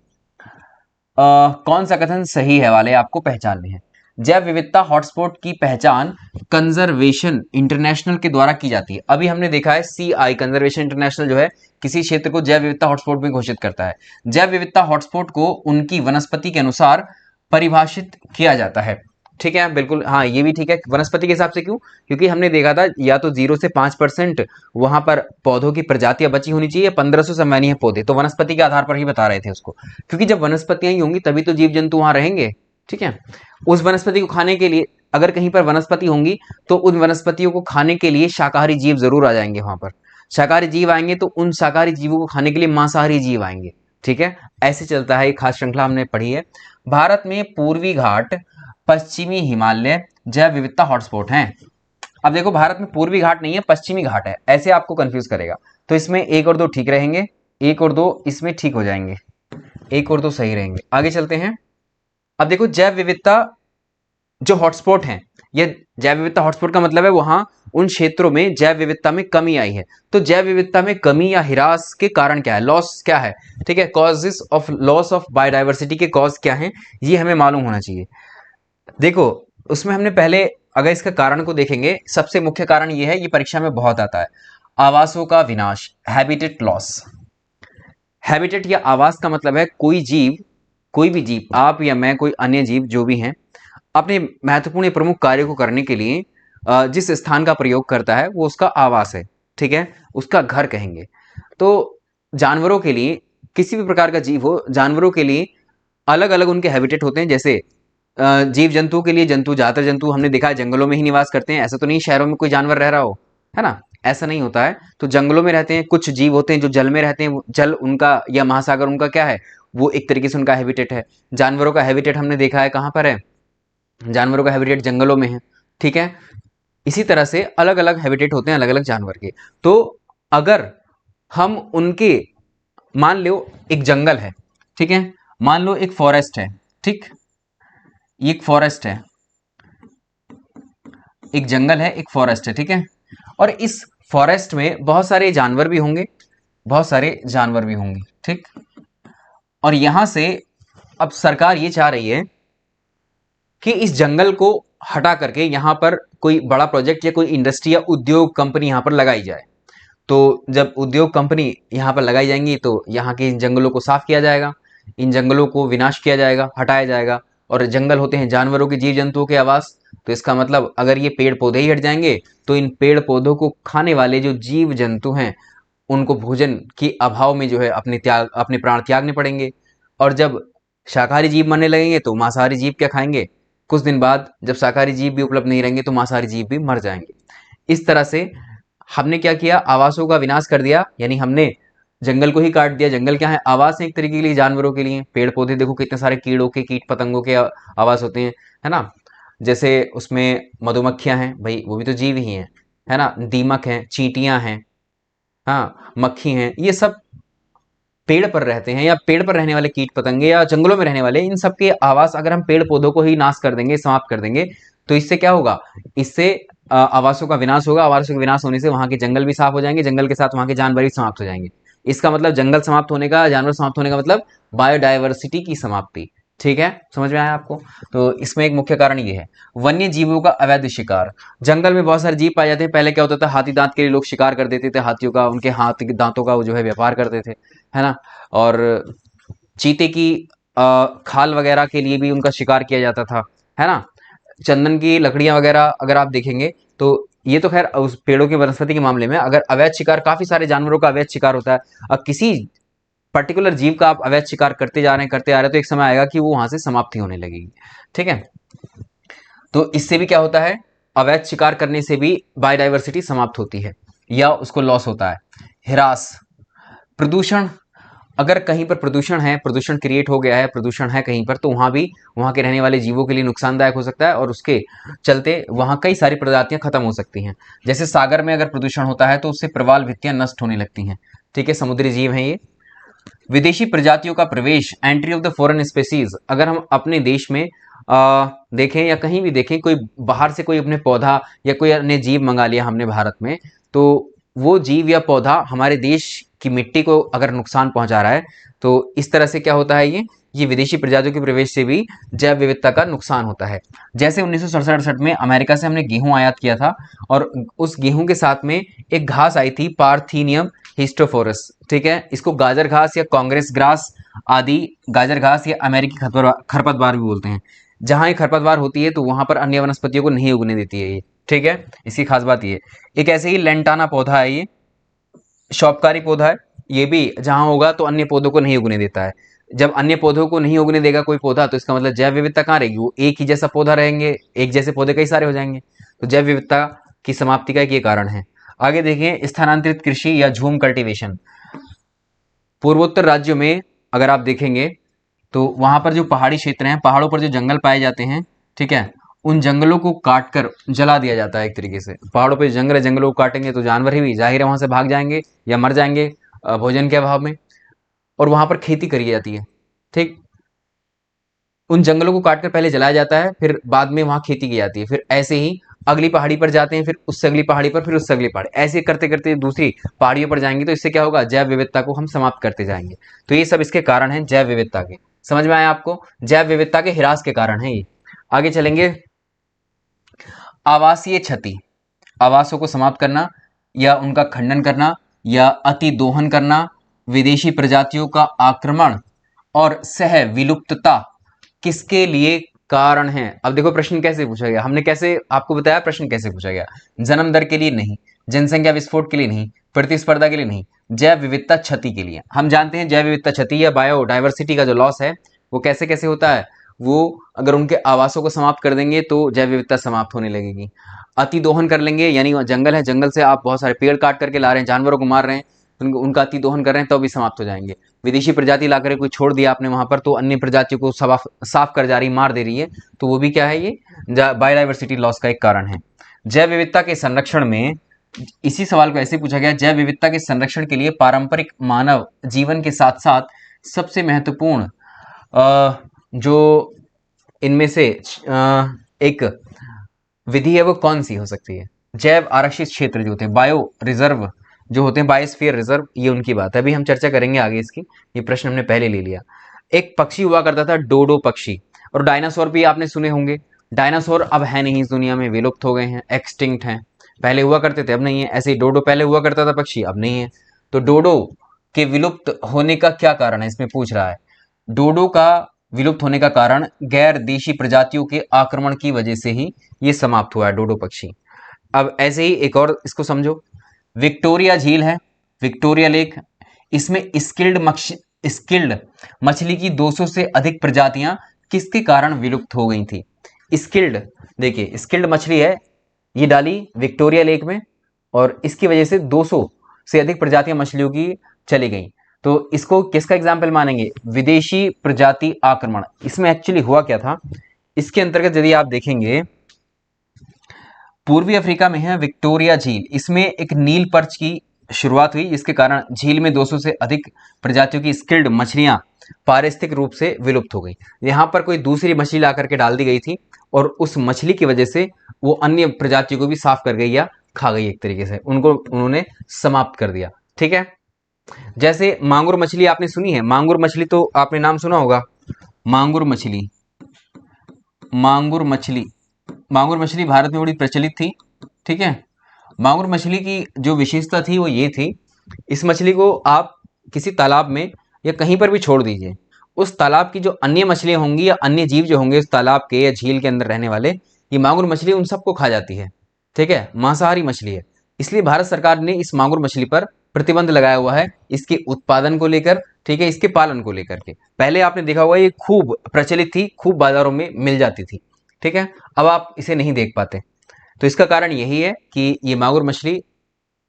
कौन सा कथन सही है वाले आपको पहचानने हैं। जैव विविधता हॉटस्पॉट की पहचान कंजर्वेशन इंटरनेशनल के द्वारा की जाती है। अभी हमने देखा है CI कंजर्वेशन इंटरनेशनल जो है किसी क्षेत्र को जैव विविधता हॉटस्पॉट में घोषित करता है। जैव विविधता हॉटस्पॉट को उनकी वनस्पति के अनुसार परिभाषित किया जाता है, ठीक है, बिल्कुल, हाँ ये भी ठीक है, वनस्पति के हिसाब से। क्यों? क्योंकि हमने देखा था या तो 0 से 5% वहां पर पौधों की प्रजातियां बची होनी चाहिए, 1500 सम्मानीय पौधे, तो वनस्पति के आधार पर ही बता रहे थे उसको, क्योंकि जब वनस्पतियां ही होंगी तभी तो जीव जंतु वहां रहेंगे, ठीक है। उस वनस्पति को खाने के लिए, अगर कहीं पर वनस्पति होंगी तो उन वनस्पतियों को खाने के लिए शाकाहारी जीव जरूर आ जाएंगे, वहां पर शाकाहारी जीव आएंगे तो उन शाकाहारी जीवों को खाने के लिए मांसाहारी जीव आएंगे, ठीक है, ऐसे चलता है, एक खास श्रृंखला हमने पढ़ी है। भारत में पूर्वी घाट, पश्चिमी हिमालय जैव विविधता हॉटस्पॉट हैं। अब देखो भारत में पूर्वी घाट नहीं है, पश्चिमी घाट है, ऐसे आपको कंफ्यूज करेगा, तो इसमें 1 और 2 ठीक रहेंगे, 1 और 2 इसमें ठीक हो जाएंगे, 1 और 2 सही रहेंगे। आगे चलते हैं। अब देखो जैव विविधता जो हॉटस्पॉट हैं, ये जैव विविधता हॉटस्पॉट का मतलब है वहां उन क्षेत्रों में जैव विविधता में कमी आई है। तो जैव विविधता में कमी या ह्रास के कारण क्या है, लॉस क्या है, ठीक है, causes of loss of biodiversity के कॉज क्या हैं, ये हमें मालूम होना चाहिए। देखो उसमें हमने पहले अगर इसका कारण को देखेंगे, सबसे मुख्य कारण ये है, ये परीक्षा में बहुत आता है, आवासों का विनाश, हैबिटेट लॉस। हैबिटेट या आवास का मतलब है कोई जीव, कोई भी जीव, आप या मैं, कोई अन्य जीव जो भी हैं, अपने महत्वपूर्ण प्रमुख कार्य को करने के लिए जिस स्थान का प्रयोग करता है वो उसका आवास है, ठीक है, उसका घर कहेंगे। तो जानवरों के लिए, किसी भी प्रकार का जीव हो, जानवरों के लिए अलग अलग उनके हैबिटेट होते हैं। जैसे जीव जंतुओं के लिए, ज्यादातर जंतु हमने देखा है जंगलों में ही निवास करते हैं, ऐसा तो नहीं शहरों में कोई जानवर रह रहा हो, है ना, ऐसा नहीं होता है, तो जंगलों में रहते हैं। कुछ जीव होते हैं जो जल में रहते हैं, जल उनका या महासागर उनका क्या है, वो एक तरीके से उनका हैबिटेट है। जानवरों का हैबिटेट हमने देखा है कहाँ पर है, जानवरों का हैबिटेट जंगलों में है, ठीक है। इसी तरह से अलग अलग हैबिटेट होते हैं अलग अलग जानवर के। तो अगर हम उनके, मान लो एक जंगल है, ठीक है, मान लो एक फॉरेस्ट है, ठीक, ये एक फॉरेस्ट है, एक जंगल है, एक फॉरेस्ट है, ठीक है, और इस फॉरेस्ट में बहुत सारे जानवर भी होंगे, बहुत सारे जानवर भी होंगे, ठीक। और यहां से अब सरकार ये चाह रही है कि इस जंगल को हटा करके यहां पर कोई बड़ा प्रोजेक्ट या कोई इंडस्ट्री या उद्योग कंपनी यहां पर लगाई जाए। तो जब उद्योग कंपनी यहां पर लगाई जाएंगी तो यहाँ के इन जंगलों को साफ किया जाएगा, इन जंगलों को विनाश किया जाएगा, हटाया जाएगा। और जंगल होते हैं जानवरों के, जीव जंतुओं के आवास, तो इसका मतलब अगर ये पेड़ पौधे ही हट जाएंगे तो इन पेड़ पौधों को खाने वाले जो जीव जंतु हैं उनको भोजन के अभाव में जो है अपने प्राण त्यागने पड़ेंगे। और जब शाकाहारी जीव मरने लगेंगे तो मांसाहारी जीव क्या खाएंगे, कुछ दिन बाद जब शाकाहारी जीव भी उपलब्ध नहीं रहेंगे तो मांसाहारी जीव भी मर जाएंगे। इस तरह से हमने क्या किया, आवासों का विनाश कर दिया, यानी हमने जंगल को ही काट दिया। जंगल क्या है, आवास है एक तरीके के लिए जानवरों के लिए। पेड़ पौधे देखो कितने सारे कीड़ों के, कीट पतंगों के आवास होते हैं, है ना, जैसे उसमें मधुमक्खियां हैं, भाई वो भी तो जीव ही हैं, है ना, दीमक हैं, चींटियां हैं, हाँ मक्खी हैं, ये सब पेड़ पर रहते हैं, या पेड़ पर रहने वाले कीट पतंगे या जंगलों में रहने वाले, इन सब के आवास अगर हम पेड़ पौधों को ही नाश कर देंगे, समाप्त कर देंगे, तो इससे क्या होगा, इससे आवासों का विनाश होगा। आवासों के विनाश होने से वहां के जंगल भी साफ हो जाएंगे, जंगल के साथ वहां के जानवर भी समाप्त हो जाएंगे। इसका मतलब जंगल समाप्त होने का, जानवर समाप्त होने का मतलब बायोडायवर्सिटी की समाप्ति, ठीक है, समझ में आया आपको। तो इसमें एक मुख्य कारण ये है। वन्य जीवों का अवैध शिकार, जंगल में बहुत सारे जीव पाए जाते हैं। पहले क्या होता था, हाथी दांत के लिए लोग शिकार कर देते थे हाथियों का, उनके हाथ दांतों का वो जो है व्यापार करते थे, है ना, और चीते की खाल वगैरह के लिए भी उनका शिकार किया जाता था, है ना। चंदन की लकड़ियां वगैरह अगर आप देखेंगे तो ये तो खैर उस पेड़ों की वनस्पति के मामले में, अगर अवैध शिकार, काफी सारे जानवरों का अवैध शिकार होता है, अब किसी पर्टिकुलर जीव का आप अवैध शिकार करते जा रहे हैं, करते आ रहे हैं, तो एक समय आएगा कि वो वहां से समाप्ति होने लगेगी। ठीक है, तो इससे भी क्या होता है, अवैध शिकार करने से भी बायोडाइवर्सिटी समाप्त होती है या उसको लॉस होता है। हिरास, प्रदूषण, अगर कहीं पर प्रदूषण है, प्रदूषण क्रिएट हो गया है, प्रदूषण है कहीं पर, तो वहां भी वहां के रहने वाले जीवों के लिए नुकसानदायक हो सकता है और उसके चलते वहां कई सारी प्रजातियां खत्म हो सकती हैं। जैसे सागर में अगर प्रदूषण होता है तो उससे प्रवाल भित्तियां नष्ट होने लगती हैं। ठीक है, समुद्री जीव हैं ये। विदेशी प्रजातियों का प्रवेश, entry of the foreign species, अगर हम अपने देश में देखें या कहीं भी देखें, कोई बाहर से कोई अपने पौधा या कोई अन्य जीव मंगा लिया हमने भारत में, तो वो जीव या पौधा हमारे देश की मिट्टी को अगर नुकसान पहुंचा रहा है, तो इस तरह से क्या होता है, ये विदेशी प्रजातियों के प्रवेश से भी जैव विविधता का नुकसान होता है। जैसे 1967-68 में अमेरिका से हमने गेहूं आयात किया था और उस गेहूं के साथ में एक घास आई थी, पार्थीनियम हिस्टोफोरस। ठीक है, इसको गाजर घास या कांग्रेस ग्रास आदि, गाजर घास या अमेरिकी खरपतवार भी बोलते हैं। जहां ये खरपतवार होती है तो वहां पर अन्य वनस्पतियों को नहीं उगने देती है ये। ठीक है, इसकी खास बात ये। एक ऐसे ही लेंटाना पौधा है, ये शौपकारी पौधा है, ये भी जहां होगा तो अन्य पौधों को नहीं उगने देता है। जब अन्य पौधों को नहीं उगने देगा कोई पौधा, तो इसका मतलब जैव विविधता कहाँ रहेगी, वो एक ही जैसा पौधा रहेंगे, एक जैसे पौधे कई सारे हो जाएंगे, तो जैव विविधता की समाप्ति का एक ये कारण है। आगे देखें, स्थानांतरित कृषि या झूम कल्टीवेशन। पूर्वोत्तर राज्यों में अगर आप देखेंगे तो वहां पर जो पहाड़ी क्षेत्र हैं, पहाड़ों पर जो जंगल पाए जाते हैं, ठीक है, उन जंगलों को काटकर जला दिया जाता है एक तरीके से। पहाड़ों पे जंगल है, जंगलों को काटेंगे तो जानवर ही भी जाहिर है वहां से भाग जाएंगे या मर जाएंगे भोजन के अभाव में, और वहां पर खेती करी जाती है। ठीक, उन जंगलों को काटकर पहले जलाया जाता है, फिर बाद में वहां खेती की जाती है, फिर ऐसे ही अगली पहाड़ी पर जाते हैं, फिर उससे अगली पहाड़ी पर, फिर उससे अगली पहाड़ी, ऐसे करते करते दूसरी पहाड़ियों पर जाएंगे, तो इससे क्या होगा, जैव विविधता को हम समाप्त करते जाएंगे। तो ये सब इसके कारण हैं जैव विविधता के। समझ में आया आपको, जैव विविधता के ह्रास के कारण है ये। आगे चलेंगे, आवासीय क्षति, आवासों को समाप्त करना या उनका खंडन करना या अति दोहन करना, विदेशी प्रजातियों का आक्रमण और सह विलुप्तता किसके लिए कारण है। अब देखो प्रश्न कैसे पूछा गया, हमने कैसे आपको बताया प्रश्न कैसे पूछा गया, जन्म दर के लिए नहीं, जनसंख्या विस्फोट के लिए नहीं, प्रतिस्पर्धा के लिए नहीं, जैव विविधता क्षति के लिए। हम जानते हैं जैव विविधता क्षति या बायोडाइवर्सिटी का जो लॉस है वो कैसे कैसे होता है, वो अगर उनके आवासों को समाप्त कर देंगे तो जैव विविधता समाप्त होने लगेगी। अति दोहन कर लेंगे, यानी जंगल है, जंगल से आप बहुत सारे पेड़ काट करके ला रहे हैं, जानवरों को मार रहे हैं, उनका अति दोहन कर रहे हैं, तो भी समाप्त हो जाएंगे। विदेशी प्रजाति ला कर कोई छोड़ दिया आपने वहां पर, तो अन्य प्रजातियों को साफ कर जा रही, मार दे रही है, तो वो भी क्या है, ये बायोडाइवर्सिटी लॉस का एक कारण है। जैव विविधता के संरक्षण में, इसी सवाल को ऐसे पूछा गया, जैव विविधता के संरक्षण के लिए पारंपरिक मानव जीवन के साथ साथ सबसे महत्वपूर्ण जो इनमें से एक विधि है वो कौन सी हो सकती है। जैव आरक्षित क्षेत्र जो होते हैं, बायो रिजर्व जो होते हैं, बायोस्फीयर रिजर्व, ये उनकी बात है। अभी हम चर्चा करेंगे आगे इसकी, ये प्रश्न हमने पहले ले लिया। एक पक्षी हुआ करता था डोडो पक्षी, और डायनासोर भी आपने सुने होंगे। डायनासोर अब है नहीं इस दुनिया में, विलुप्त हो गए हैं, एक्सटिंक्ट हैं। पहले हुआ करते थे, अब नहीं है। ऐसे ही डोडो पहले हुआ करता था पक्षी, अब नहीं है। तो डोडो के विलुप्त होने का क्या कारण है, इसमें पूछ रहा है। डोडो का विलुप्त होने का कारण गैर देशी प्रजातियों के आक्रमण की वजह से ही ये समाप्त हुआ है, डोडो पक्षी। अब ऐसे ही एक और इसको समझो, विक्टोरिया झील है, विक्टोरिया लेक, इसमें स्किल्ड मछली की 200 से अधिक प्रजातियां किसके कारण विलुप्त हो गई थी। स्किल्ड, देखिए स्किल्ड मछली है, ये डाली विक्टोरिया लेक में और इसकी वजह से 200 से अधिक प्रजातियां मछलियों की चली गई। तो इसको किसका एग्जाम्पल मानेंगे, विदेशी प्रजाति आक्रमण। इसमें एक्चुअली हुआ क्या था, इसके अंतर्गत यदि आप देखेंगे, पूर्वी अफ्रीका में है विक्टोरिया झील, इसमें एक नील पर्च की शुरुआत हुई, जिसके कारण झील में 200 से अधिक प्रजातियों की स्किल्ड मछलियां पारिस्थितिक रूप से विलुप्त हो गई। यहां पर कोई दूसरी मछली ला करके डाल दी गई थी और उस मछली की वजह से वो अन्य प्रजातियों को भी साफ कर गई या खा गई, एक तरीके से उनको उन्होंने समाप्त कर दिया। ठीक है, जैसे मांगुर मछली आपने सुनी है, मांगुर मछली तो आपने नाम सुना होगा, मांगुर मछली। मांगुर मछली, मांगुर मछली भारत में बड़ी प्रचलित थी। ठीक है, मांगुर मछली की जो विशेषता थी वो ये थी, इस मछली को आप किसी तालाब में या कहीं पर भी छोड़ दीजिए, उस तालाब की जो अन्य मछलियां होंगी या अन्य जीव जो होंगे उस तालाब के या झील के अंदर रहने वाले, ये मांगुर मछली उन सबको खा जाती है। ठीक है, मांसाहारी मछली है। इसलिए भारत सरकार ने इस मांगुर मछली पर प्रतिबंध लगाया हुआ है, इसके उत्पादन को लेकर, ठीक है, इसके पालन को लेकर के। पहले आपने देखा होगा ये खूब प्रचलित थी, खूब बाजारों में मिल जाती थी, ठीक है। अब आप इसे नहीं देख पाते, तो इसका कारण यही है कि ये मांगुर मछली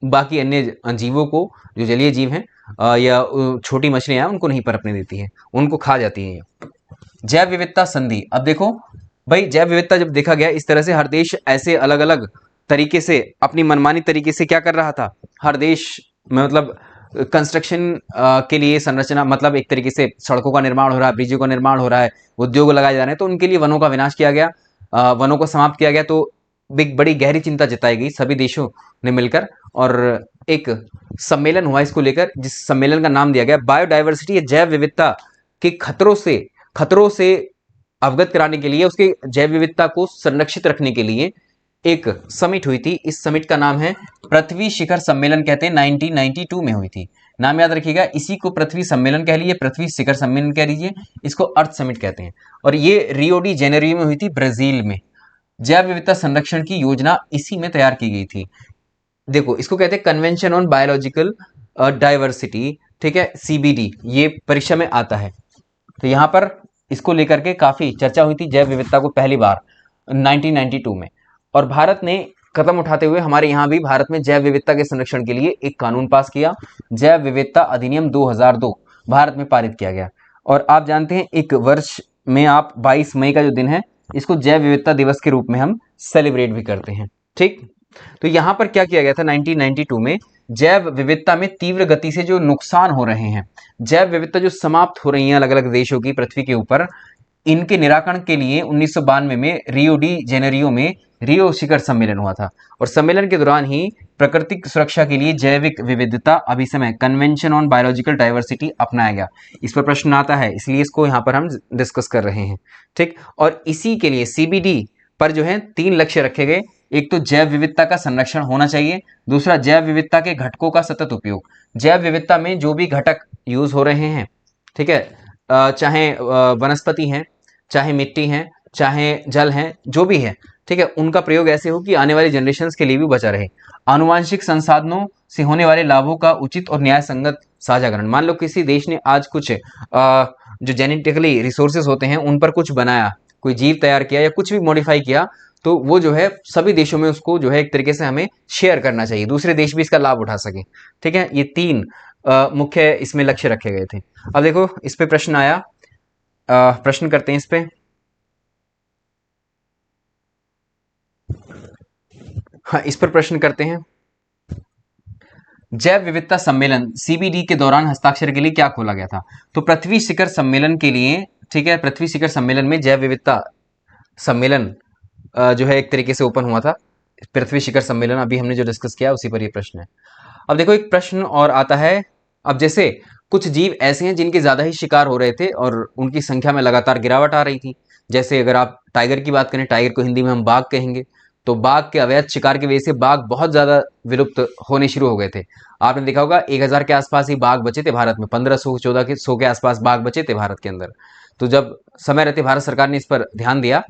बाकी अन्य जीवों को, जो जलीय जीव हैं या छोटी मछलियां हैं, उनको नहीं पनपने देती है, उनको खा जाती है। जैव विविधता संधि, अब देखो भाई, जैव विविधता जब देखा गया इस तरह से, हर देश ऐसे अलग अलग तरीके से अपनी मनमानी तरीके से क्या कर रहा था, हर देश में मतलब कंस्ट्रक्शन के लिए संरचना, मतलब एक तरीके से सड़कों का निर्माण हो रहा है, ब्रिजों का निर्माण हो रहा है, उद्योग लगाए जा रहे हैं, तो उनके लिए वनों का विनाश किया गया, वनों को समाप्त किया गया। तो एक बड़ी गहरी चिंता जताई गई सभी देशों ने मिलकर, और एक सम्मेलन हुआ इसको लेकर, जिस सम्मेलन का नाम दिया गया बायोडायवर्सिटी या जैव विविधता के खतरों से अवगत कराने के लिए, उसके जैव विविधता को संरक्षित रखने के लिए एक समिट हुई थी। इस समिट का नाम है पृथ्वी शिखर सम्मेलन, कहते हैं 1992 में हुई थी। नाम याद रखिएगा, इसी को पृथ्वी सम्मेलन कह लीजिए, पृथ्वी शिखर सम्मेलन कह लीजिए, इसको अर्थ समिट कहते हैं। और ये रियो डी जेनेरियो में हुई थी, ब्राजील में। जैव विविधता संरक्षण की योजना इसी में तैयार की गई थी। देखो, इसको कहते हैं कन्वेंशन ऑन बायोलॉजिकल डाइवर्सिटी, ठीक है, सीबीडी, ये परीक्षा में आता है। तो यहाँ पर इसको लेकर के काफी चर्चा हुई थी, जैव विविधता को पहली बार 1992 में। और भारत ने कदम उठाते हुए हमारे यहाँ भी भारत में जैव विविधता के संरक्षण के लिए एक कानून पास किया, जैव विविधता अधिनियम 2002 भारत में पारित किया गया। और आप जानते हैं, एक वर्ष में आप 22 मई का जो दिन है, इसको जैव विविधता दिवस के रूप में हम सेलिब्रेट भी करते हैं, ठीक। तो यहां पर क्या किया गया था 1992 में, जैव विविधता में तीव्र गति से जो नुकसान हो रहे हैं, जैव विविधता जो समाप्त हो रही है अलग अलग देशों की पृथ्वी के ऊपर, इनके निराकरण के लिए 1992 में रियो डी जेनेरियो में रियो शिखर सम्मेलन हुआ था। और सम्मेलन के दौरान ही प्राकृतिक सुरक्षा के लिए जैविक विविधता अभिसमय कन्वेंशन ऑन बायोलॉजिकल डाइवर्सिटी अपनाया गया। इस पर प्रश्न आता है, इसलिए इसको यहाँ पर हम डिस्कस कर रहे हैं, ठीक। और इसी के लिए सीबीडी पर जो है 3 लक्ष्य रखे गए। एक तो जैव विविधता का संरक्षण होना चाहिए, दूसरा जैव विविधता के घटकों का सतत उपयोग। जैव विविधता में जो भी घटक यूज हो रहे हैं, ठीक है, चाहे वनस्पति हैं, चाहे मिट्टी हैं, चाहे जल हैं, जो भी है, ठीक है, उनका प्रयोग ऐसे हो कि आने वाली जनरेशन्स के लिए भी बचा रहे। आनुवांशिक संसाधनों से होने वाले लाभों का उचित और न्याय संगत साझाकरण। मान लो किसी देश ने आज कुछ जो जेनेटिकली रिसोर्सेज होते हैं उन पर कुछ बनाया, कोई जीव तैयार किया या कुछ भी मॉडिफाई किया, तो वो जो है सभी देशों में उसको जो है एक तरीके से हमें शेयर करना चाहिए, दूसरे देश भी इसका लाभ उठा सके, ठीक है। ये 3 मुख्य इसमें लक्ष्य रखे गए थे। अब देखो, इस पे प्रश्न आया, प्रश्न करते हैं इस पे। हाँ, इस पर प्रश्न करते हैं। जैव विविधता सम्मेलन सीबीडी के दौरान हस्ताक्षर के लिए क्या खोला गया था? तो पृथ्वी शिखर सम्मेलन के लिए, ठीक है, पृथ्वी शिखर सम्मेलन में जैव विविधता सम्मेलन जो है एक तरीके से ओपन हुआ था। पृथ्वी शिखर सम्मेलन अभी हमने जो डिस्कस किया उसी पर ये प्रश्न है। अब देखो, एक प्रश्न और आता है। अब जैसे कुछ जीव ऐसे हैं जिनके ज्यादा ही शिकार हो रहे थे और उनकी संख्या में लगातार गिरावट आ रही थी। जैसे अगर आप टाइगर की बात करें, टाइगर को हिंदी में हम बाघ कहेंगे, तो बाघ के अवैध शिकार की वजह से बाघ बहुत ज्यादा विलुप्त होने शुरू हो गए थे। आपने देखा होगा 1000 के आसपास ही बाघ बचे थे भारत में, 1500 1400 के आसपास बाघ बचे थे भारत के अंदर। तो जब समय रहते भारत सरकार ने इस पर ध्यान दिया,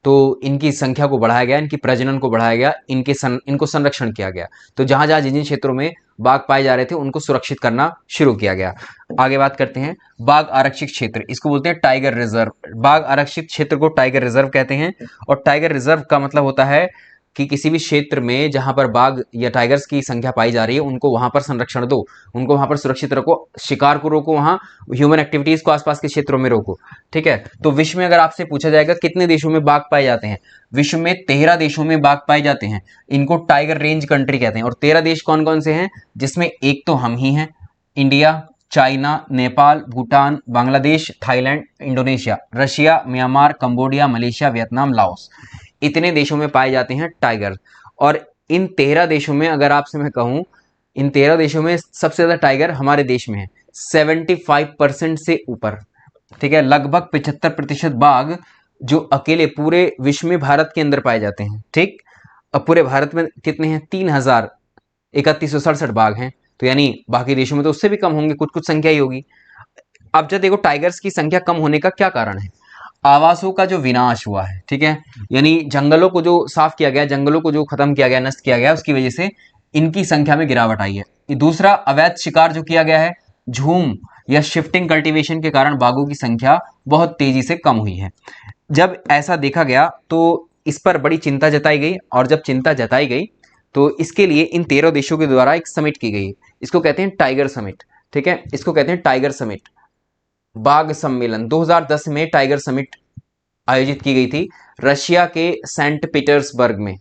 तो इनकी संख्या को बढ़ाया गया, इनकी प्रजनन को बढ़ाया गया, इनको संरक्षण किया गया। तो जहां जहां जिन क्षेत्रों में बाघ पाए जा रहे थे उनको सुरक्षित करना शुरू किया गया। आगे बात करते हैं, बाघ आरक्षित क्षेत्र, इसको बोलते हैं टाइगर रिजर्व। बाघ आरक्षित क्षेत्र को टाइगर रिजर्व कहते हैं। और टाइगर रिजर्व का मतलब होता है कि किसी भी क्षेत्र में जहां पर बाघ या टाइगर्स की संख्या पाई जा रही है उनको वहां पर संरक्षण दो, उनको वहां पर सुरक्षित रखो, शिकार को रोको, वहां ह्यूमन एक्टिविटीज को आसपास के क्षेत्रों में रोको, ठीक है। तो विश्व में अगर आपसे पूछा जाएगा कितने देशों में बाघ पाए जाते हैं, विश्व में 13 देशों में बाघ पाए जाते हैं। इनको टाइगर रेंज कंट्री कहते हैं। और 13 देश कौन कौन से हैं, जिसमें एक तो हम ही हैं, India, China, Nepal, Bhutan, Bangladesh, Thailand, Indonesia, Russia, Myanmar, Cambodia, Malaysia, Vietnam, Laos, इतने देशों में पाए जाते हैं टाइगर। और इन 13 देशों में अगर आपसे मैं कहूं, इन 13 देशों में सबसे ज्यादा टाइगर हमारे देश में है, 75% से ऊपर, ठीक है। लगभग 75% बाघ जो अकेले पूरे विश्व में भारत के अंदर पाए जाते हैं, ठीक। अब पूरे भारत में कितने हैं, 30,3167 बाघ हैं। तो यानी बाकी देशों में तो उससे भी कम होंगे, कुछ कुछ संख्या ही होगी। अब जब देखो टाइगर्स की संख्या कम होने का क्या कारण है, आवासों का जो विनाश हुआ है, ठीक है, यानी जंगलों को जो साफ किया गया, जंगलों को जो खत्म किया गया, नष्ट किया गया, उसकी वजह से इनकी संख्या में गिरावट आई है। दूसरा, अवैध शिकार जो किया गया है, झूम या शिफ्टिंग कल्टीवेशन के कारण बाघों की संख्या बहुत तेजी से कम हुई है। जब ऐसा देखा गया तो इस पर बड़ी चिंता जताई गई, और जब चिंता जताई गई तो इसके लिए इन 13 देशों के द्वारा एक समिट की गई। इसको कहते हैं टाइगर समिट, ठीक है, इसको कहते हैं टाइगर समिट। बाघ सम्मेलन 2010 में टाइगर समिट आयोजित की गई थी रशिया के सेंट पीटर्सबर्ग में।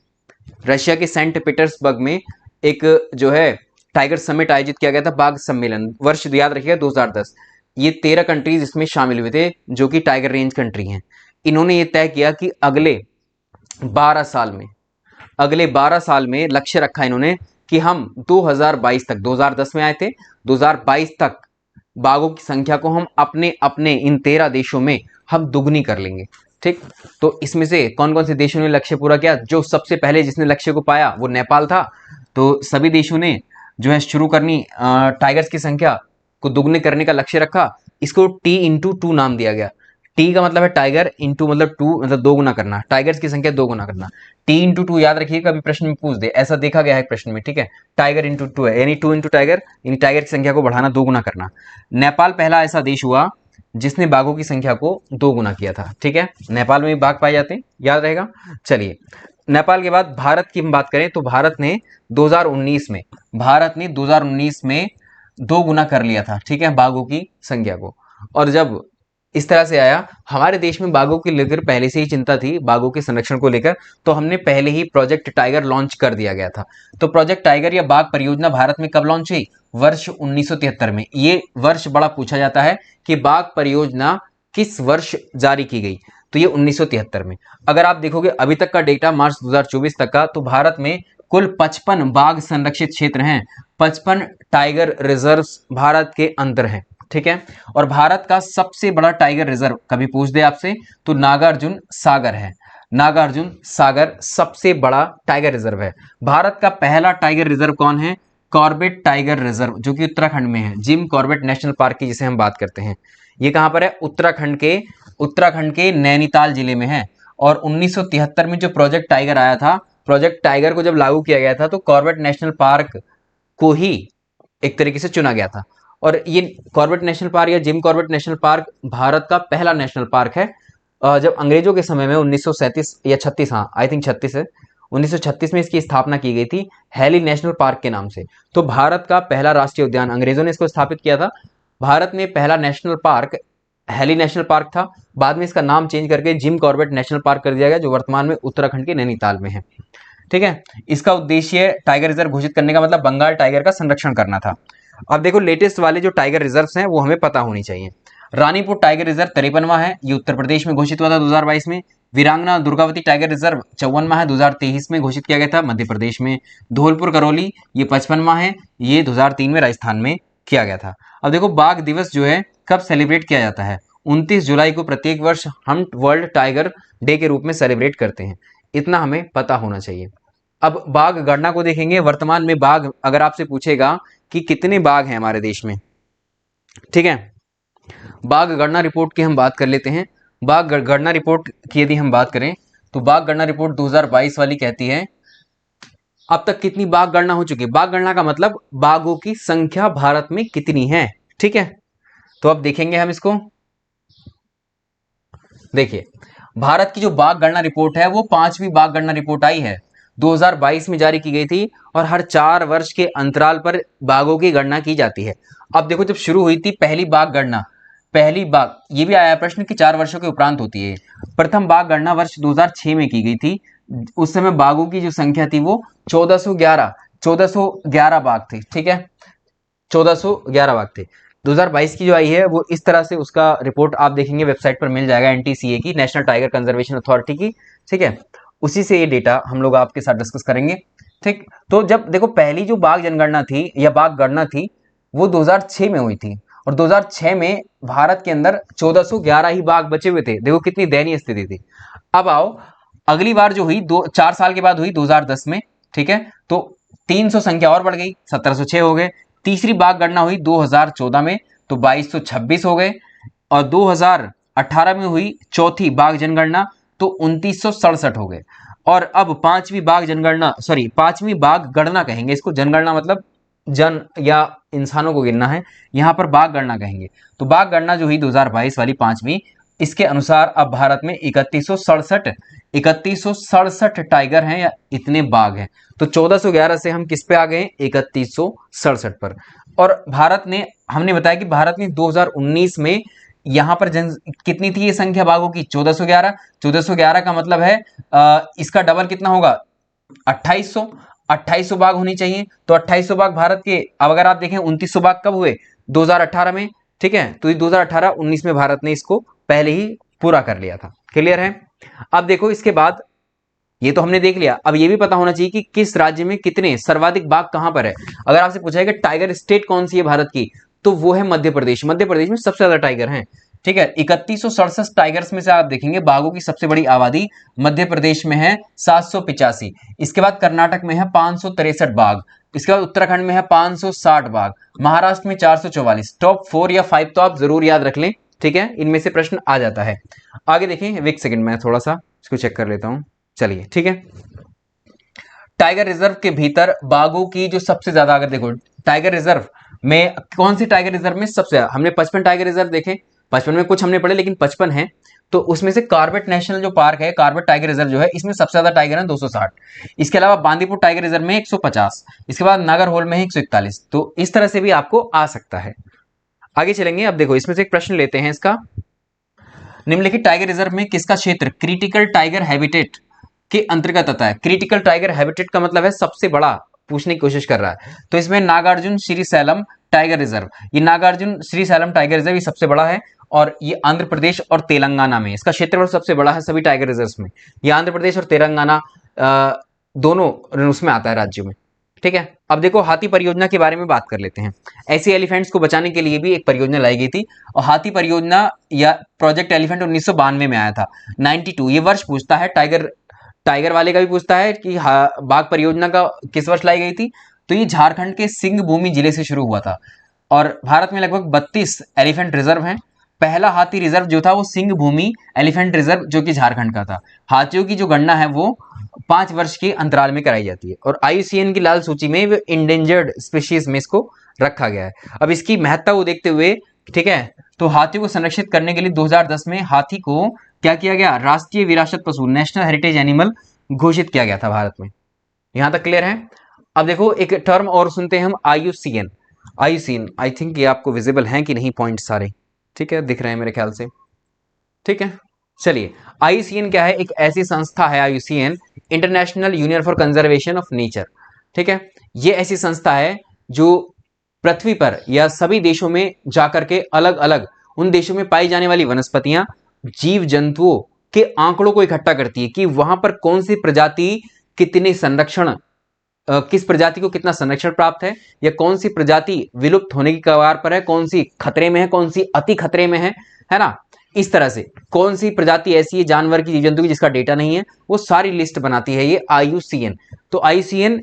रशिया के सेंट पीटर्सबर्ग में एक जो है टाइगर समिट आयोजित किया गया था, बाघ सम्मेलन, वर्ष याद रखिएगा 2010। ये 13 कंट्रीज इसमें शामिल हुए थे जो कि टाइगर रेंज कंट्री हैं। इन्होंने ये तय किया कि अगले 12 साल में लक्ष्य रखा इन्होंने कि हम 2022 तक, 2010 में आए थे, 2022 तक बाघों की संख्या को हम अपने अपने इन 13 देशों में हम दुगनी कर लेंगे। ठीक, तो इसमें से कौन कौन से देशों ने लक्ष्य पूरा किया? जो सबसे पहले जिसने लक्ष्य को पाया वो नेपाल था। तो सभी देशों ने जो है शुरू करनी टाइगर्स की संख्या को दुगने करने का लक्ष्य रखा। इसको T/2 नाम दिया गया। टी का मतलब है टाइगर, इंटू मतलब 2 मतलब दो गुना करना, टाइगर्स की संख्या 2 गुना करना। T/2 याद रखिए, कभी प्रश्न में पूछ दे, ऐसा देखा गया है प्रश्न में, ठीक है। टाइगर इंटू 2 है, यानी 2 इंटू टाइगर, यानी टाइगर की संख्या को बढ़ाना, 2 गुना करना। नेपाल पहला ऐसा देश हुआ जिसने बाघों की संख्या को 2 गुना किया था, ठीक है। नेपाल में भी बाघ पाए जाते हैं, याद रहेगा। चलिए, नेपाल के बाद भारत की हम बात करें तो भारत ने 2019 में 2 गुना कर लिया था, ठीक है, बाघों की संख्या को। और जब इस तरह से आया, हमारे देश में बाघों के लेकर पहले से ही चिंता थी, बाघों के संरक्षण को लेकर, तो हमने पहले ही प्रोजेक्ट टाइगर लॉन्च कर दिया गया था। तो प्रोजेक्ट टाइगर या बाघ परियोजना भारत में कब लॉन्च हुई? वर्ष 1973 में। ये वर्ष बड़ा पूछा जाता है कि बाघ परियोजना किस वर्ष जारी की गई, तो ये 1973 में। अगर आप देखोगे अभी तक का डेटा, मार्च 2024 तक का, तो भारत में कुल 55 बाघ संरक्षित क्षेत्र हैं, 55 टाइगर रिजर्व्स भारत के अंदर हैं, ठीक है। और भारत का सबसे बड़ा टाइगर रिजर्व कभी पूछ दे आपसे तो नागार्जुन सागर है। नागार्जुन सागर सबसे बड़ा टाइगर रिजर्व है। भारत का पहला टाइगर रिजर्व कौन है? कॉर्बेट टाइगर रिजर्व, जो कि उत्तराखंड में है, जिम कॉर्बेट नेशनल पार्क की जिसे हम बात करते हैं। ये कहां पर है? उत्तराखंड के नैनीताल जिले में है। और 1973 में जो प्रोजेक्ट टाइगर आया था, प्रोजेक्ट टाइगर को जब लागू किया गया था तो कॉर्बेट नेशनल पार्क को ही एक तरीके से चुना गया था। और ये कॉर्बेट नेशनल पार्क या Jim Corbett national park Bharat का पहला नेशनल पार्क है। जब अंग्रेजों के समय में 1937 या 36, हाँ आई थिंक 36 है, 1936 में इसकी स्थापना की गई थी हैली नेशनल पार्क के नाम से। तो भारत का पहला राष्ट्रीय उद्यान, अंग्रेजों ने इसको स्थापित किया था। भारत में पहला national park Hailey national park था। बाद में इसका नाम चेंज करके जिम कॉर्बेट नेशनल पार्क कर दिया गया, जो वर्तमान में उत्तराखंड के नैनीताल में है, ठीक है। इसका उद्देश्य टाइगर रिजर्व घोषित करने का मतलब बंगाल टाइगर का संरक्षण करना था। अब देखो, लेटेस्ट वाले जो टाइगर रिजर्व्स हैं वो हमें पता होनी चाहिए। रानीपुर टाइगर रिजर्व 53वां है, ये उत्तर प्रदेश में घोषित हुआ था 2022 में। वीरांगना दुर्गावती टाइगर रिजर्व 54वां है, 2023 में घोषित किया गया था मध्य प्रदेश में। धौलपुर करौली ये 55वां है, ये 2003 में राजस्थान में किया गया था। अब देखो, बाघ दिवस जो है कब सेलिब्रेट किया जाता है? 29 जुलाई को प्रत्येक वर्ष हम वर्ल्ड टाइगर डे के रूप में सेलिब्रेट करते हैं। इतना हमें पता होना चाहिए। अब बाघ गणना को देखेंगे। वर्तमान में बाघ, अगर आपसे पूछेगा कि कितने बाघ हैं हमारे देश में, ठीक है, बाघ गणना रिपोर्ट की हम बात कर लेते हैं। बाघ गणना रिपोर्ट की यदि हम बात करें तो बाघ गणना रिपोर्ट 2022 वाली कहती है अब तक कितनी बाघ गणना हो चुकी है। बाघ गणना का मतलब बाघों की संख्या भारत में कितनी है, ठीक है। तो अब देखेंगे हम इसको। देखिए, भारत की जो बाघ गणना रिपोर्ट है वो 5वीं बाघ गणना रिपोर्ट आई है, 2022 में जारी की गई थी। और हर 4 वर्ष के अंतराल पर बाघों की गणना की जाती है। अब देखो, जब शुरू हुई थी पहली बाघ गणना, पहली बाघ, ये भी आया प्रश्न कि 4 वर्षों के उपरांत होती है। प्रथम बाघ गणना वर्ष 2006 में की गई थी। उस समय बाघों की जो संख्या थी वो 1411 बाघ थे, ठीक है, 1411 बाघ थे। 2022 की जो आई है वो इस तरह से, उसका रिपोर्ट आप देखेंगे वेबसाइट पर मिल जाएगा, NTCA की, नेशनल टाइगर कंजर्वेशन अथॉरिटी की, ठीक है। उसी से ये डेटा हम लोग आपके साथ डिस्कस करेंगे, ठीक। तो जब देखो, पहली जो बाघ जनगणना थी या बाघ गणना थी वो 2006 में हुई थी। और 2006 में भारत के अंदर 1411 ही बाघ बचे हुए थे। देखो कितनी दयनीय स्थिति थी। अब आओ, अगली बार जो हुई 4 साल के बाद हुई 2010 में, ठीक है। तो 300 संख्या और बढ़ गई, 1706 हो गए। तीसरी बाघ गणना हुई 2014 में, तो 2226 हो गए। और 2018 में हुई चौथी बाघ जनगणना तो 2967 हो गए। और अब पांचवी बाघ गणना कहेंगे इसको, जनगणना मतलब जन या इंसानों को गिनना है, यहां पर बाघ गणना कहेंगे। तो बाघ गणना जो हुई 2022 वाली पांचवी, इसके अनुसार अब भारत में 3167 टाइगर हैं या इतने बाघ हैं। तो 1411 से हम किस पे आ गए, 3167 पर। और भारत ने, हमने बताया कि भारत ने 2019 में यहां पर कितनी थी ये संख्या बाघों की, 1411। 1411 का मतलब है इसका डबल कितना होगा, 2800 बाघ होनी चाहिए। तो 2800 बाघ भारत के, अब अगर आप देखें 2900 बाघ कब हुए, 2018 में, ठीक है। तो 2018-19 में भारत ने इसको पहले ही पूरा कर लिया था। क्लियर है। अब देखो इसके बाद, ये तो हमने देख लिया, अब ये भी पता होना चाहिए कि किस राज्य में कितने सर्वाधिक बाघ कहां पर है। अगर आपसे पूछा है कि टाइगर स्टेट कौन सी है भारत की, तो वो है मध्य प्रदेश। मध्य प्रदेश में सबसे ज्यादा टाइगर हैं, ठीक है। 3167 टाइगर्स में से आप देखेंगे बाघों की सबसे बड़ी आबादी मध्य प्रदेश में है 785। इसके बाद कर्नाटक में है 563 बाघ। इसके बाद उत्तराखंड में है 560 बाघ। महाराष्ट्र में 444। टॉप 4 या 5 तो आप जरूर याद रख लें, ठीक है, इनमें से प्रश्न आ जाता है। आगे देखें, एक सेकंड में थोड़ा सा इसको चेक कर लेता हूं, चलिए, ठीक है। टाइगर रिजर्व के भीतर बाघों की जो सबसे ज्यादा, अगर देखो टाइगर रिजर्व में कौन सी टाइगर रिजर्व में सबसे ज्यादा, हमने 55 टाइगर रिजर्व देखे, 55 में कुछ हमने पढ़े लेकिन 55 है। तो उसमें से कार्बेट नेशनल जो पार्क है, कार्बेट टाइगर रिजर्व जो है, इसमें सबसे ज्यादा टाइगर है 260। इसके अलावा बांदीपुर टाइगर रिजर्व में 150। इसके बाद नागरहोल में है 141। तो इस तरह से भी आपको आ सकता है। आगे चलेंगे। अब देखो इसमें से एक प्रश्न लेते हैं इसका, निम्नलिखित टाइगर रिजर्व में किसका क्षेत्र क्रिटिकल टाइगर हैबिटेट के अंतर्गत आता है। क्रिटिकल टाइगर हैबिटेट का मतलब है सबसे बड़ा, पूछने की कोशिश कर रहा है। तो इसमें Nagarjuna Srisailam tiger reserve, ये Nagarjuna Srisailam tiger reserve ये सबसे बड़ा है, और ये आंध्र प्रदेश और तेलंगाना में इसका क्षेत्रफल सबसे बड़ा है सभी टाइगर रिजर्व में। ये आंध्र प्रदेश और तेलंगाना दोनों उसमें आता है राज्यों में, ठीक है। अब देखो हाथी परियोजना के बारे में बात कर लेते हैं। ऐसे एलिफेंट्स को बचाने के लिए भी एक परियोजना लाई गई थी, और हाथी परियोजना या प्रोजेक्ट एलिफेंट 1992 में आया था। 92 ये वर्ष पूछता है, टाइगर वाले का भी पूछता है कि बाघ परियोजना का किस वर्ष लाई गई थी। तो ये झारखंड के सिंहभूमि जिले से शुरू हुआ था, और भारत में लगभग 32 एलिफेंट रिजर्व हैं। पहला हाथी रिजर्व जो था वो सिंहभूमि एलिफेंट रिजर्व जो कि झारखंड का था। हाथियों की जो गणना है वो 5 वर्ष के अंतराल में कराई जाती है, और IUCN की लाल सूची में इंडेंजर्ड स्पीशीज में इसको रखा गया है। अब इसकी महत्ता को देखते हुए, ठीक है, तो हाथियों को संरक्षित करने के लिए 2010 में हाथी को क्या किया गया, राष्ट्रीय विरासत पशु नेशनल हेरिटेज एनिमल घोषित किया गया था भारत में। यहां तक क्लियर है। अब देखो एक टर्म और सुनते हैं हम, IUCN। आई थिंक ये आपको विजिबल हैं कि नहीं पॉइंट सारे, ठीक है, दिख रहे हैं मेरे ख्याल से, ठीक है। चलिए, IUCN क्या है, एक ऐसी संस्था है IUCN, international union for conservation of nature, ठीक है। ये ऐसी संस्था है जो पृथ्वी पर या सभी देशों में जाकर के अलग अलग उन देशों में पाई जाने वाली वनस्पतियां, जीव जंतुओं के आंकड़ों को इकट्ठा करती है कि वहां पर कौन सी प्रजाति कितने संरक्षण, किस प्रजाति को कितना संरक्षण प्राप्त है, या कौन सी प्रजाति विलुप्त होने की कगार पर है, कौन सी खतरे में है, कौन सी अति खतरे में है ना। इस तरह से कौन सी प्रजाति ऐसी है जानवर की, जीव जंतु की, जिसका डेटा नहीं है, वो सारी लिस्ट बनाती है ये IUCN। तो IUCN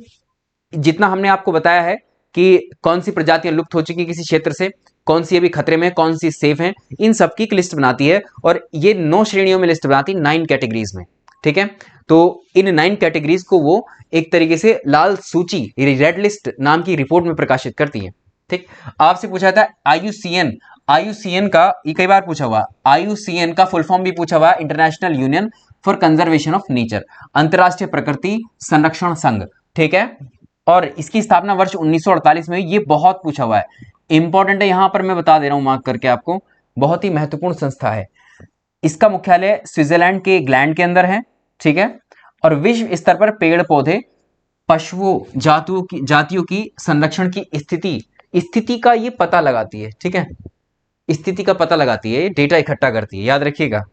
जितना हमने आपको बताया है कि कौन सी प्रजातियां लुप्त हो चुकी किसी क्षेत्र से, कौन सी अभी खतरे में, कौन सी सेफ हैं, इन सब की एक लिस्ट बनाती है, और ये 9 श्रेणियों में लिस्ट बनाती है, 9 कैटेगरीज में, ठीक है। तो इन 9 कैटेगरीज को वो एक तरीके से लाल सूची, रेड लिस्ट नाम की रिपोर्ट में प्रकाशित करती है, ठीक। आपसे पूछा था IUCN का, ये कई बार पूछा हुआ, IUCN का फुल फॉर्म भी पूछा हुआ, international union for conservation of nature, अंतरराष्ट्रीय प्रकृति संरक्षण संघ, ठीक है। और इसकी स्थापना वर्ष 1948 में, ये बहुत पूछा हुआ है, इंपॉर्टेंट है, यहां पर मैं बता दे रहा हूं मार्क करके आपको, बहुत ही महत्वपूर्ण संस्था है। इसका मुख्यालय स्विट्जरलैंड के ग्लैंड के अंदर है, ठीक है। और विश्व स्तर पर पेड़ पौधे पशुओं जातियों की संरक्षण की स्थिति का ये पता लगाती है, ठीक है, स्थिति का पता लगाती है, डेटा इकट्ठा करती है, याद रखिएगा।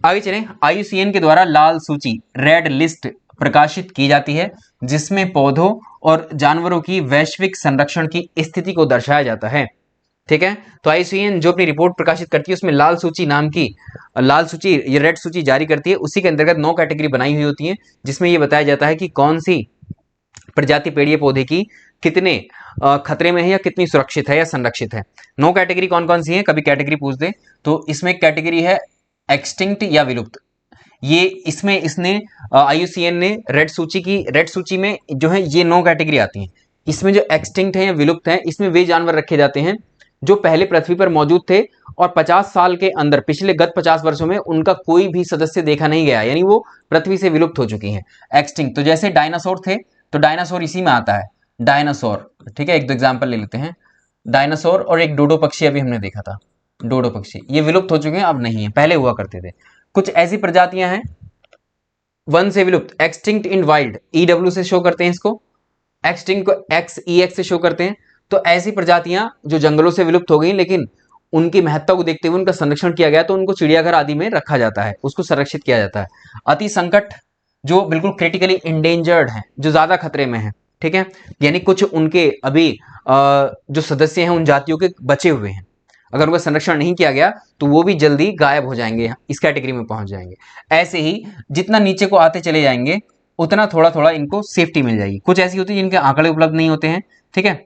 आगे चलें। IUCN के द्वारा लाल सूची, रेड लिस्ट प्रकाशित की जाती है, जिसमें पौधों और जानवरों की वैश्विक संरक्षण की स्थिति को दर्शाया जाता है, ठीक है। तो IUCN जो अपनी रिपोर्ट प्रकाशित करती है उसमें लाल सूची नाम की, लाल सूची, ये रेड सूची जारी करती है, उसी के अंतर्गत 9 कैटेगरी बनाई हुई होती है, जिसमें ये बताया जाता है कि कौन सी प्रजाति पेड़ीय पौधे की कितने खतरे में है या कितनी सुरक्षित है या संरक्षित है। 9 कैटेगरी कौन कौन सी है, कभी कैटेगरी पूछ दे तो इसमें कैटेगरी है एक्सटिंक्ट या विलुप्त। ये इसमें इसने IUCN ने रेड सूची में जो है ये 9 कैटेगरी आती हैं। इसमें जो एक्सटिंक्ट है या विलुप्त है, इसमें वे जानवर रखे जाते हैं जो पहले पृथ्वी पर मौजूद थे और 50 साल के अंदर पिछले गत 50 वर्षों में उनका कोई भी सदस्य देखा नहीं गया, यानी वो पृथ्वी से विलुप्त हो चुकी हैं। एक्सटिंक्ट तो जैसे डायनासोर थे, तो डायनासोर इसी में आता है, डायनासोर। ठीक है, एक दो एग्जाम्पल ले लेते हैं। डायनासोर और एक डोडो पक्षी अभी हमने देखा था, डोडो पक्षी, ये विलुप्त हो चुके हैं, अब नहीं है, पहले हुआ करते थे। कुछ ऐसी प्रजातियां हैं वन से विलुप्त, एक्सटिंक्ट इन वाइल्ड, EW से शो करते हैं इसको, एक्सटिंक्ट को XEX से शो करते हैं। तो ऐसी प्रजातियां जो जंगलों से विलुप्त हो गई लेकिन उनकी महत्ता को देखते हुए उनका संरक्षण किया गया, तो उनको चिड़ियाघर आदि में रखा जाता है, उसको संरक्षित किया जाता है। अति संकट, जो बिल्कुल क्रिटिकली इंडेंजर्ड है, जो ज्यादा खतरे में है, ठीक है, यानी कुछ उनके अभी जो सदस्य हैं उन जातियों के बचे हुए हैं, अगर उनका संरक्षण नहीं किया गया तो वो भी जल्दी गायब हो जाएंगे, इस कैटेगरी में पहुंच जाएंगे। ऐसे ही जितना नीचे को आते चले जाएंगे उतना थोड़ा थोड़ा इनको सेफ्टी मिल जाएगी। कुछ ऐसी होती है जिनके आंकड़े उपलब्ध नहीं होते हैं, ठीक है,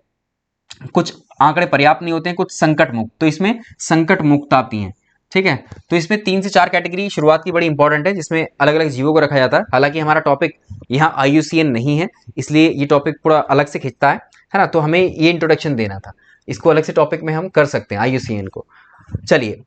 कुछ आंकड़े पर्याप्त नहीं होते हैं, कुछ संकट मुक्त, तो इसमें संकट मुक्त आती हैं। ठीक है, तो इसमें 3 से 4 कैटेगरी शुरुआत की बड़ी इंपॉर्टेंट है, जिसमें अलग अलग जीवों को रखा जाता है। हालांकि हमारा टॉपिक यहाँ IUCN नहीं है, इसलिए ये टॉपिक पूरा अलग से खिंचता है ना, तो हमें ये इंट्रोडक्शन देना था, इसको अलग से टॉपिक में हम कर सकते हैं IUCN को। चलिए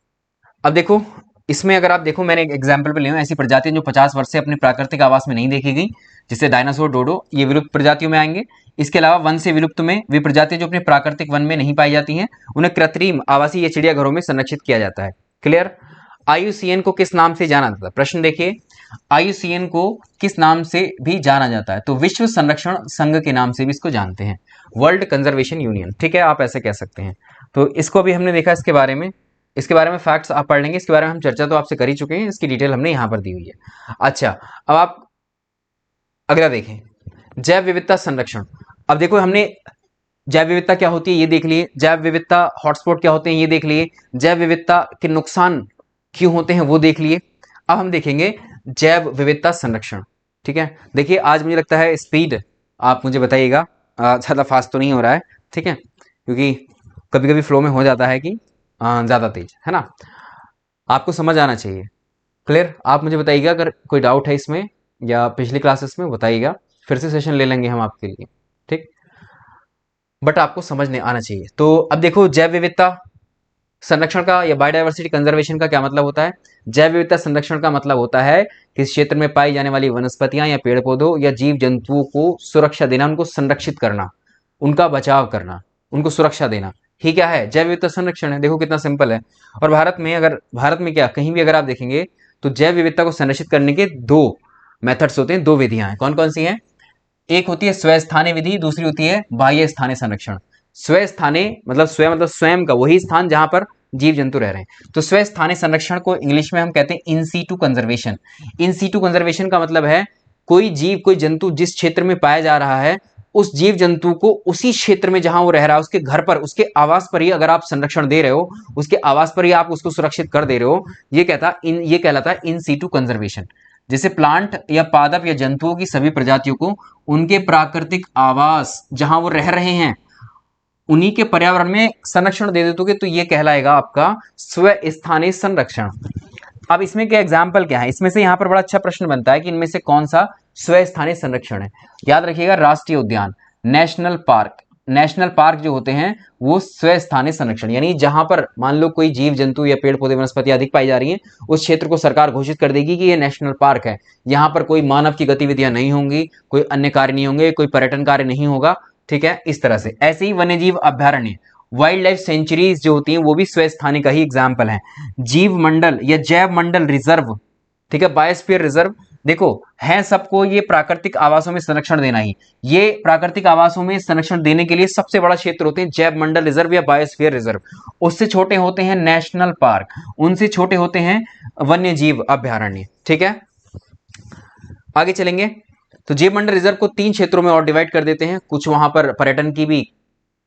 अब देखो, इसमें अगर आप देखो, मैंने एक एग्जाम्पल पे लिया, ऐसी प्रजातियां जो 50 वर्ष से अपने प्राकृतिक आवास में नहीं देखी गई, जिससे डायनासोर, डोडो, ये विलुप्त प्रजातियों में आएंगे। इसके अलावा वन से विलुप्त में वे प्रजातियां जो अपने प्राकृतिक वन में नहीं पाई जाती हैं, उन्हें कृत्रिम आवासीय या चिड़ियाघरों में संरक्षित किया जाता है। क्लियर। IUCN को किस नाम से जाना जाता है, प्रश्न देखिए, IUCN को किस नाम से भी जाना जाता है, तो विश्व संरक्षण संघ के नाम से भी इसको जानते हैं, वर्ल्ड कंजर्वेशन यूनियन। ठीक है, आप ऐसे कह सकते हैं। तो इसको भी हमने देखा, इसके बारे में फैक्ट्स आप पढ़ लेंगे, इसके बारे में हम चर्चा तो आपसे कर ही चुके हैं, इसकी डिटेल हमने यहां पर दी हुई है। अच्छा, अब आप अगला देखें, जैव विविधता संरक्षण। अब देखो, हमने जैव विविधता क्या होती है ये देख लिए, जैव विविधता हॉटस्पॉट क्या होते हैं ये देख लिए, जैव विविधता के नुकसान क्यों होते हैं वो देख लिए। अब हम देखेंगे जैव विविधता संरक्षण। ठीक है, देखिए आज मुझे लगता है स्पीड आप मुझे बताइएगा, ज़्यादा फास्ट तो नहीं हो रहा है, ठीक है, क्योंकि कभी कभी फ्लो में हो जाता है कि ज़्यादा तेज, है ना, आपको समझ आना चाहिए। क्लियर, आप मुझे बताइएगा अगर कोई डाउट है इसमें या पिछली क्लासेस में, बताइएगा, फिर से सेशन ले लेंगे हम आपके लिए, ठीक, बट आपको समझने आना चाहिए। तो अब देखो, जैव विविधता संरक्षण का या बायोडायवर्सिटी कंजर्वेशन का क्या मतलब होता है। जैव विविधता संरक्षण का मतलब होता है किस क्षेत्र में पाई जाने वाली वनस्पतियां या पेड़ पौधों या जीव जंतुओं को सुरक्षा देना, उनको संरक्षित करना, उनका बचाव करना, उनको सुरक्षा देना, ही क्या है, जैव विविधता संरक्षण है। देखो कितना सिंपल है। और भारत में क्या कहीं भी अगर आप देखेंगे तो जैव विविधता को संरक्षित करने के 2 मेथड्स होते हैं, 2 विधियां हैं। कौन कौन सी हैं, एक होती है स्वस्थानीय विधि, दूसरी होती है बाह्य स्थानीय संरक्षण। स्वस्थानीय मतलब स्वयं का वही स्थान जहां पर जीव जंतु रह रहे हैं। तो स्वस्थानीय संरक्षण को इंग्लिश में हम कहते हैं in situ conservation. In situ conservation का मतलब है कोई जीव, कोई जंतु जिस क्षेत्र में पाया जा रहा है, उस जीव जंतु को उसी क्षेत्र में जहां वो रह रहा है, उसके घर पर, उसके आवास पर ही अगर आप संरक्षण दे रहे हो, उसके आवास पर ही आप उसको सुरक्षित कर दे रहे हो, ये कहलाता है इन सीटू कंजर्वेशन। जैसे प्लांट या पादप या जंतुओं की सभी प्रजातियों को उनके प्राकृतिक आवास जहां वो रह रहे हैं उन्हीं के पर्यावरण में संरक्षण दे दोगे तो ये कहलाएगा आपका स्वस्थानीय संरक्षण। अब इसमें क्या एग्जाम्पल क्या है, इसमें से यहां पर बड़ा अच्छा प्रश्न बनता है कि इनमें से कौन सा स्वस्थानीय संरक्षण है। याद रखिएगा, राष्ट्रीय उद्यान, नेशनल पार्क जो होते हैं वो स्वस्थानीय संरक्षण, यानी जहां पर मान लो कोई जीव जंतु या पेड़ पौधे वनस्पति अधिक पाई जा रही हैं, उस क्षेत्र को सरकार घोषित कर देगी कि ये नेशनल पार्क है, यहां पर कोई मानव की गतिविधियां नहीं होंगी, कोई अन्य कार्य नहीं होंगे, कोई पर्यटन कार्य नहीं होगा। ठीक है, इस तरह से। ऐसे ही वन्यजीव अभ्यारण्य, वाइल्ड लाइफ सेंचुरीज जो होती हैं वो भी स्वस्थानीय का ही एग्जाम्पल है। जीव मंडल या जैव मंडल रिजर्व, ठीक है, बायोस्फीयर रिजर्व, देखो है सबको ये प्राकृतिक आवासों में संरक्षण देना ही, ये प्राकृतिक आवासों में संरक्षण देने के लिए सबसे बड़ा क्षेत्र होते हैं जैव मंडल रिजर्व या बायोस्फीयर रिजर्व। उससे छोटे होते हैं नेशनल पार्क, उनसे छोटे होते हैं वन्यजीव अभ्यारण्य। ठीक है, आगे चलेंगे तो जीव मंडल रिजर्व को 3 क्षेत्रों में और डिवाइड कर देते हैं। कुछ वहां पर पर्यटन की भी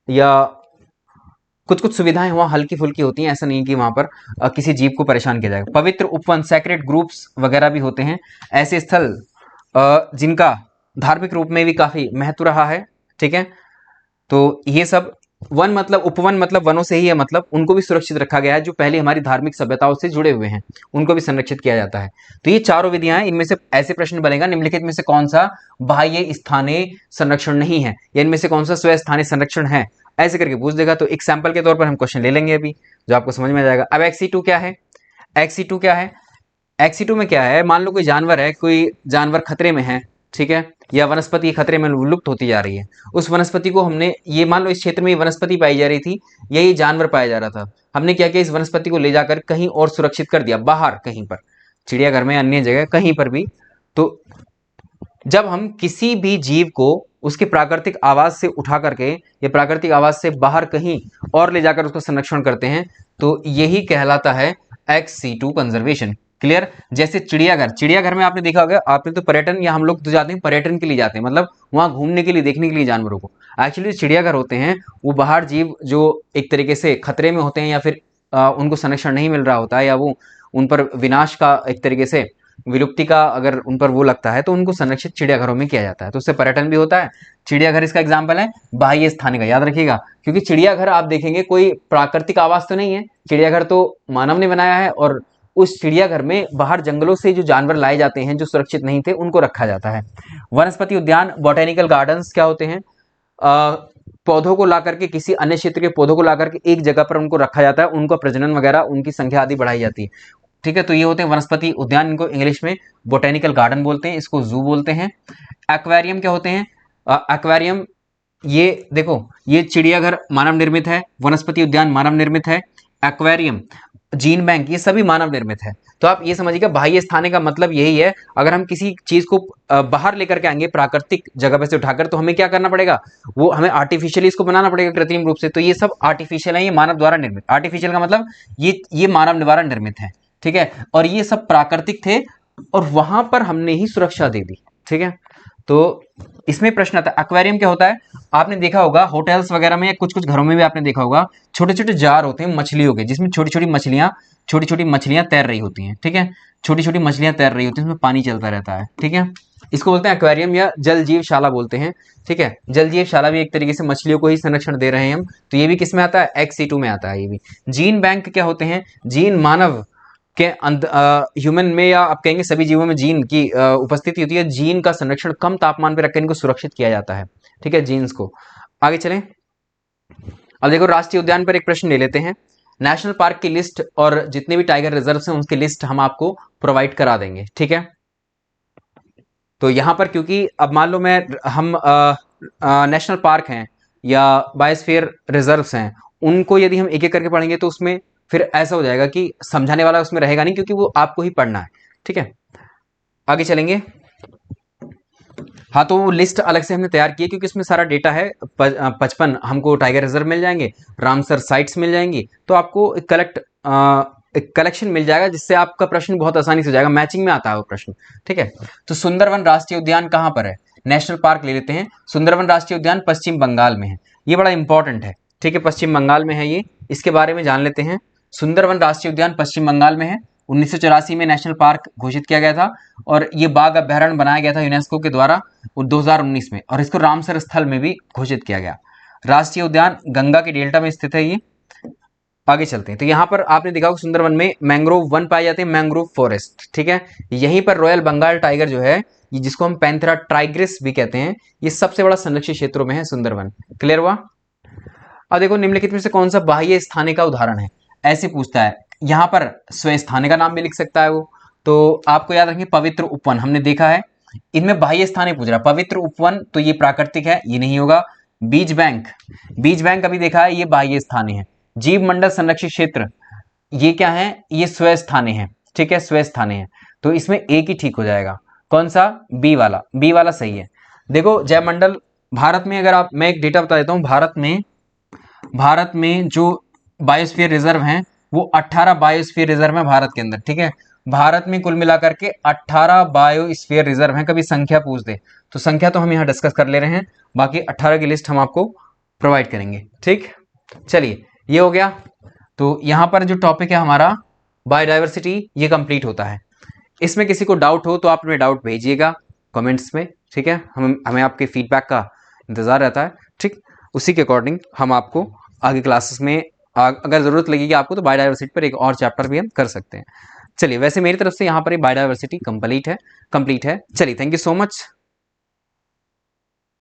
या कुछ सुविधाएं वहां हल्की फुल्की होती हैं, ऐसा नहीं कि वहां पर किसी जीव को परेशान किया जाएगा। पवित्र उपवन, सैक्रेड ग्रुप्स वगैरह भी होते हैं, ऐसे स्थल जिनका धार्मिक रूप में भी काफी महत्व रहा है। ठीक है, तो ये सब वन मतलब उपवन मतलब वनों से ही है, मतलब उनको भी सुरक्षित रखा गया है, जो पहले हमारी धार्मिक सभ्यताओं से जुड़े हुए हैं उनको भी संरक्षित किया जाता है। तो ये चारों विधियां हैं, इनमें से ऐसे प्रश्न बनेगा निम्नलिखित में से कौन सा बाह्य स्थानीय संरक्षण नहीं है, या इनमें से कौन सा स्व स्थानीय संरक्षण है, ऐसे करके पूछ देगा। तो एक सैंपल के तौर पर हम क्वेश्चन ले लेंगे अभी, जो आपको समझ में आ जाएगा। अब XC2 क्या है? XC2 क्या है? XC2 में क्या है, मान लो कोई जानवर है, कोई जानवर खतरे में है, ठीक है, या वनस्पति खतरे में लुप्त होती जा रही है, उस वनस्पति को हमने, ये मान लो इस क्षेत्र में ये वनस्पति पाई जा रही थी, यही जानवर पाया जा रहा था, हमने क्या किया, इस वनस्पति को ले जाकर कहीं और सुरक्षित कर दिया, बाहर कहीं पर, चिड़ियाघर में, अन्य जगह कहीं पर भी। तो जब हम किसी भी जीव को उसके प्राकृतिक आवास से उठा करके या प्राकृतिक आवास से बाहर कहीं और ले जाकर उसका संरक्षण करते हैं, तो यही कहलाता है XC2 कंजर्वेशन। क्लियर? जैसे चिड़ियाघर, चिड़ियाघर में आपने देखा होगा, आपने तो पर्यटन, या हम लोग तो जाते हैं पर्यटन के लिए जाते हैं, मतलब वहां घूमने के लिए, देखने के लिए जानवरों को। एक्चुअली चिड़ियाघर होते हैं वो बाहर जीव जो एक तरीके से खतरे में होते हैं, या फिर उनको संरक्षण नहीं मिल रहा होता है, या वो उन पर विनाश का एक तरीके से विलुप्ति का अगर उन पर वो लगता है, तो उनको संरक्षित चिड़ियाघरों में किया जाता है, तो उससे पर्यटन भी होता है। चिड़ियाघर इसका एग्जाम्पल है। बाह्य स्थान का याद रखिएगा, क्योंकि चिड़ियाघर आप देखेंगे कोई प्राकृतिक आवास तो नहीं है, चिड़ियाघर तो मानव ने बनाया है, और उस चिड़ियाघर में बाहर जंगलों से जो जानवर लाए जाते हैं जो सुरक्षित नहीं थे, उनको रखा जाता है। वनस्पति उद्यान, बॉटेनिकल गार्डन्स क्या होते हैं? पौधों को ला करके, किसी अन्य क्षेत्र के पौधों को ला करके एक जगह पर उनको रखा जाता है, उनका प्रजनन वगैरह, उनकी संख्या आदि बढ़ाई जाती है। ठीक है, तो ये होते हैं वनस्पति उद्यान, इनको इंग्लिश में बोटेनिकल गार्डन बोलते हैं, इसको जू बोलते हैं। एक्वेरियम क्या होते हैं? एक्वेरियम, ये देखो, ये चिड़ियाघर मानव निर्मित है, वनस्पति उद्यान मानव निर्मित है, एक्वेरियम, जीन बैंक, ये सभी मानव निर्मित है। तो आप ये समझिएगा, बाह्य स्थान का मतलब यही है, अगर हम किसी चीज को बाहर लेकर के आएंगे प्राकृतिक जगह पे से उठाकर, तो हमें क्या करना पड़ेगा, वो हमें आर्टिफिशियली इसको बनाना पड़ेगा, कृत्रिम रूप से। तो ये सब आर्टिफिशियल है, ये मानव द्वारा निर्मित। आर्टिफिशियल का मतलब ये मानव द्वारा निर्मित है, ठीक है, और ये सब प्राकृतिक थे, और वहां पर हमने ही सुरक्षा दे दी, ठीक है। तो इसमें प्रश्न आता है, एक्वेरियम क्या होता है? आपने देखा होगा होटल्स वगैरह में या कुछ कुछ घरों में भी आपने देखा होगा, छोटे छोटे जार होते हैं मछलियों के, जिसमें छोटी छोटी मछलियां तैर रही होती हैं, ठीक है, छोटी छोटी मछलियां तैर रही होती हैं, उसमें पानी चलता रहता है, ठीक है। इसको बोलते हैं एक्वेरियम या जल जीवशाला बोलते हैं, ठीक है। जल जीवशाला भी एक तरीके से मछलियों को ही संरक्षण दे रहे हैं हम, तो ये भी किस में आता है? XC2 में आता है ये भी। जीन बैंक क्या होते हैं? जीन मानव के ह्यूमन में, या आप कहेंगे सभी जीवों में जीन की उपस्थिति होती है। जीन का संरक्षण कम तापमान पर रखकर इनको सुरक्षित किया जाता है, ठीक है, जीन्स को। आगे चलें, अब देखो राष्ट्रीय उद्यान पर एक प्रश्न ले लेते हैं। नेशनल पार्क की लिस्ट और जितने भी टाइगर रिजर्व हैं उनकी लिस्ट हम आपको प्रोवाइड करा देंगे, ठीक है। तो यहां पर क्योंकि अब मान लो हम नेशनल पार्क हैं या बायोस्फीयर रिजर्व्स हैं, उनको यदि हम एक एक करके पढ़ेंगे तो उसमें फिर ऐसा हो जाएगा कि समझाने वाला उसमें रहेगा नहीं, क्योंकि वो आपको ही पढ़ना है, ठीक है। आगे चलेंगे। हाँ, तो वो लिस्ट अलग से हमने तैयार की है, क्योंकि इसमें सारा डेटा है। 55 हमको टाइगर रिजर्व मिल जाएंगे, रामसर साइट्स मिल जाएंगी, तो आपको एक कलेक्शन मिल जाएगा, जिससे आपका प्रश्न बहुत आसानी से हो जाएगा, मैचिंग में आता है वो प्रश्न, ठीक है। तो सुंदरवन राष्ट्रीय उद्यान कहाँ पर है? नेशनल पार्क ले लेते हैं। सुंदरवन राष्ट्रीय उद्यान पश्चिम बंगाल में है, ये बड़ा इंपॉर्टेंट है, ठीक है, पश्चिम बंगाल में है ये, इसके बारे में जान लेते हैं। सुंदरवन राष्ट्रीय उद्यान पश्चिम बंगाल में है, 1984 में नेशनल पार्क घोषित किया गया था, और ये बाघ अभ्यारण्य बनाया गया था यूनेस्को के द्वारा 2019 में, और इसको रामसर स्थल में भी घोषित किया गया। राष्ट्रीय उद्यान गंगा के डेल्टा में स्थित है ये। आगे चलते हैं, तो यहाँ पर आपने देखा होगा सुंदरवन में मैंग्रोव वन पाए जाते हैं, मैंग्रोव फॉरेस्ट, ठीक है। यहीं पर रॉयल बंगाल टाइगर जो है, ये जिसको हम पैंथेरा टाइग्रिस भी कहते हैं, ये सबसे बड़ा संरक्षित क्षेत्रों में है सुंदरवन। क्लियर हुआ? अब देखो निम्नलिखित में से कौन सा बाह्य स्थानिक का उदाहरण है, ऐसे पूछता है। यहाँ पर स्वस्थानिक का नाम भी लिख सकता है वो, तो आपको याद रखें पवित्र उपवन हमने देखा है, इनमें बाह्य स्थानिक पूछ रहा है। पवित्र उपवन तो ये प्राकृतिक है, ये नहीं होगा। बीज बैंक, बीज बैंक अभी देखा है, ये बाह्य स्थानीय है। जीव मंडल संरक्षित क्षेत्र, ये क्या है? ये स्वस्थानीय है, ठीक है, स्वस्थानीय है, तो इसमें एक ही ठीक हो जाएगा। कौन सा? बी वाला, बी वाला सही है। देखो जैव मंडल, भारत में अगर आप, मैं एक डेटा बता देता हूँ, भारत में जो बायोस्फीयर रिजर्व हैं वो 18 बायोस्फीयर रिजर्व हैं भारत के अंदर, ठीक है। भारत में कुल मिलाकर के 18 बायोस्फीयर रिजर्व हैं। कभी संख्या पूछ दे तो संख्या तो हम यहाँ डिस्कस कर ले रहे हैं, बाकी 18 की लिस्ट हम आपको प्रोवाइड करेंगे, ठीक। चलिए ये हो गया। तो यहाँ पर जो टॉपिक है हमारा बायोडाइवर्सिटी, ये कंप्लीट होता है। इसमें किसी को डाउट हो तो आप अपने डाउट भेजिएगा कमेंट्स में, ठीक है। हमें आपके फीडबैक का इंतजार रहता है, ठीक। उसी के अकॉर्डिंग हम आपको आगे क्लासेस में अगर ज़रूरत लगेगी आपको तो बायोडाइवर्सिटी पर एक और चैप्टर भी हम कर सकते हैं। चलिए, वैसे मेरी तरफ से यहाँ पर बायोडाइवर्सिटी कंप्लीट है। चलिए, थैंक यू सो मच।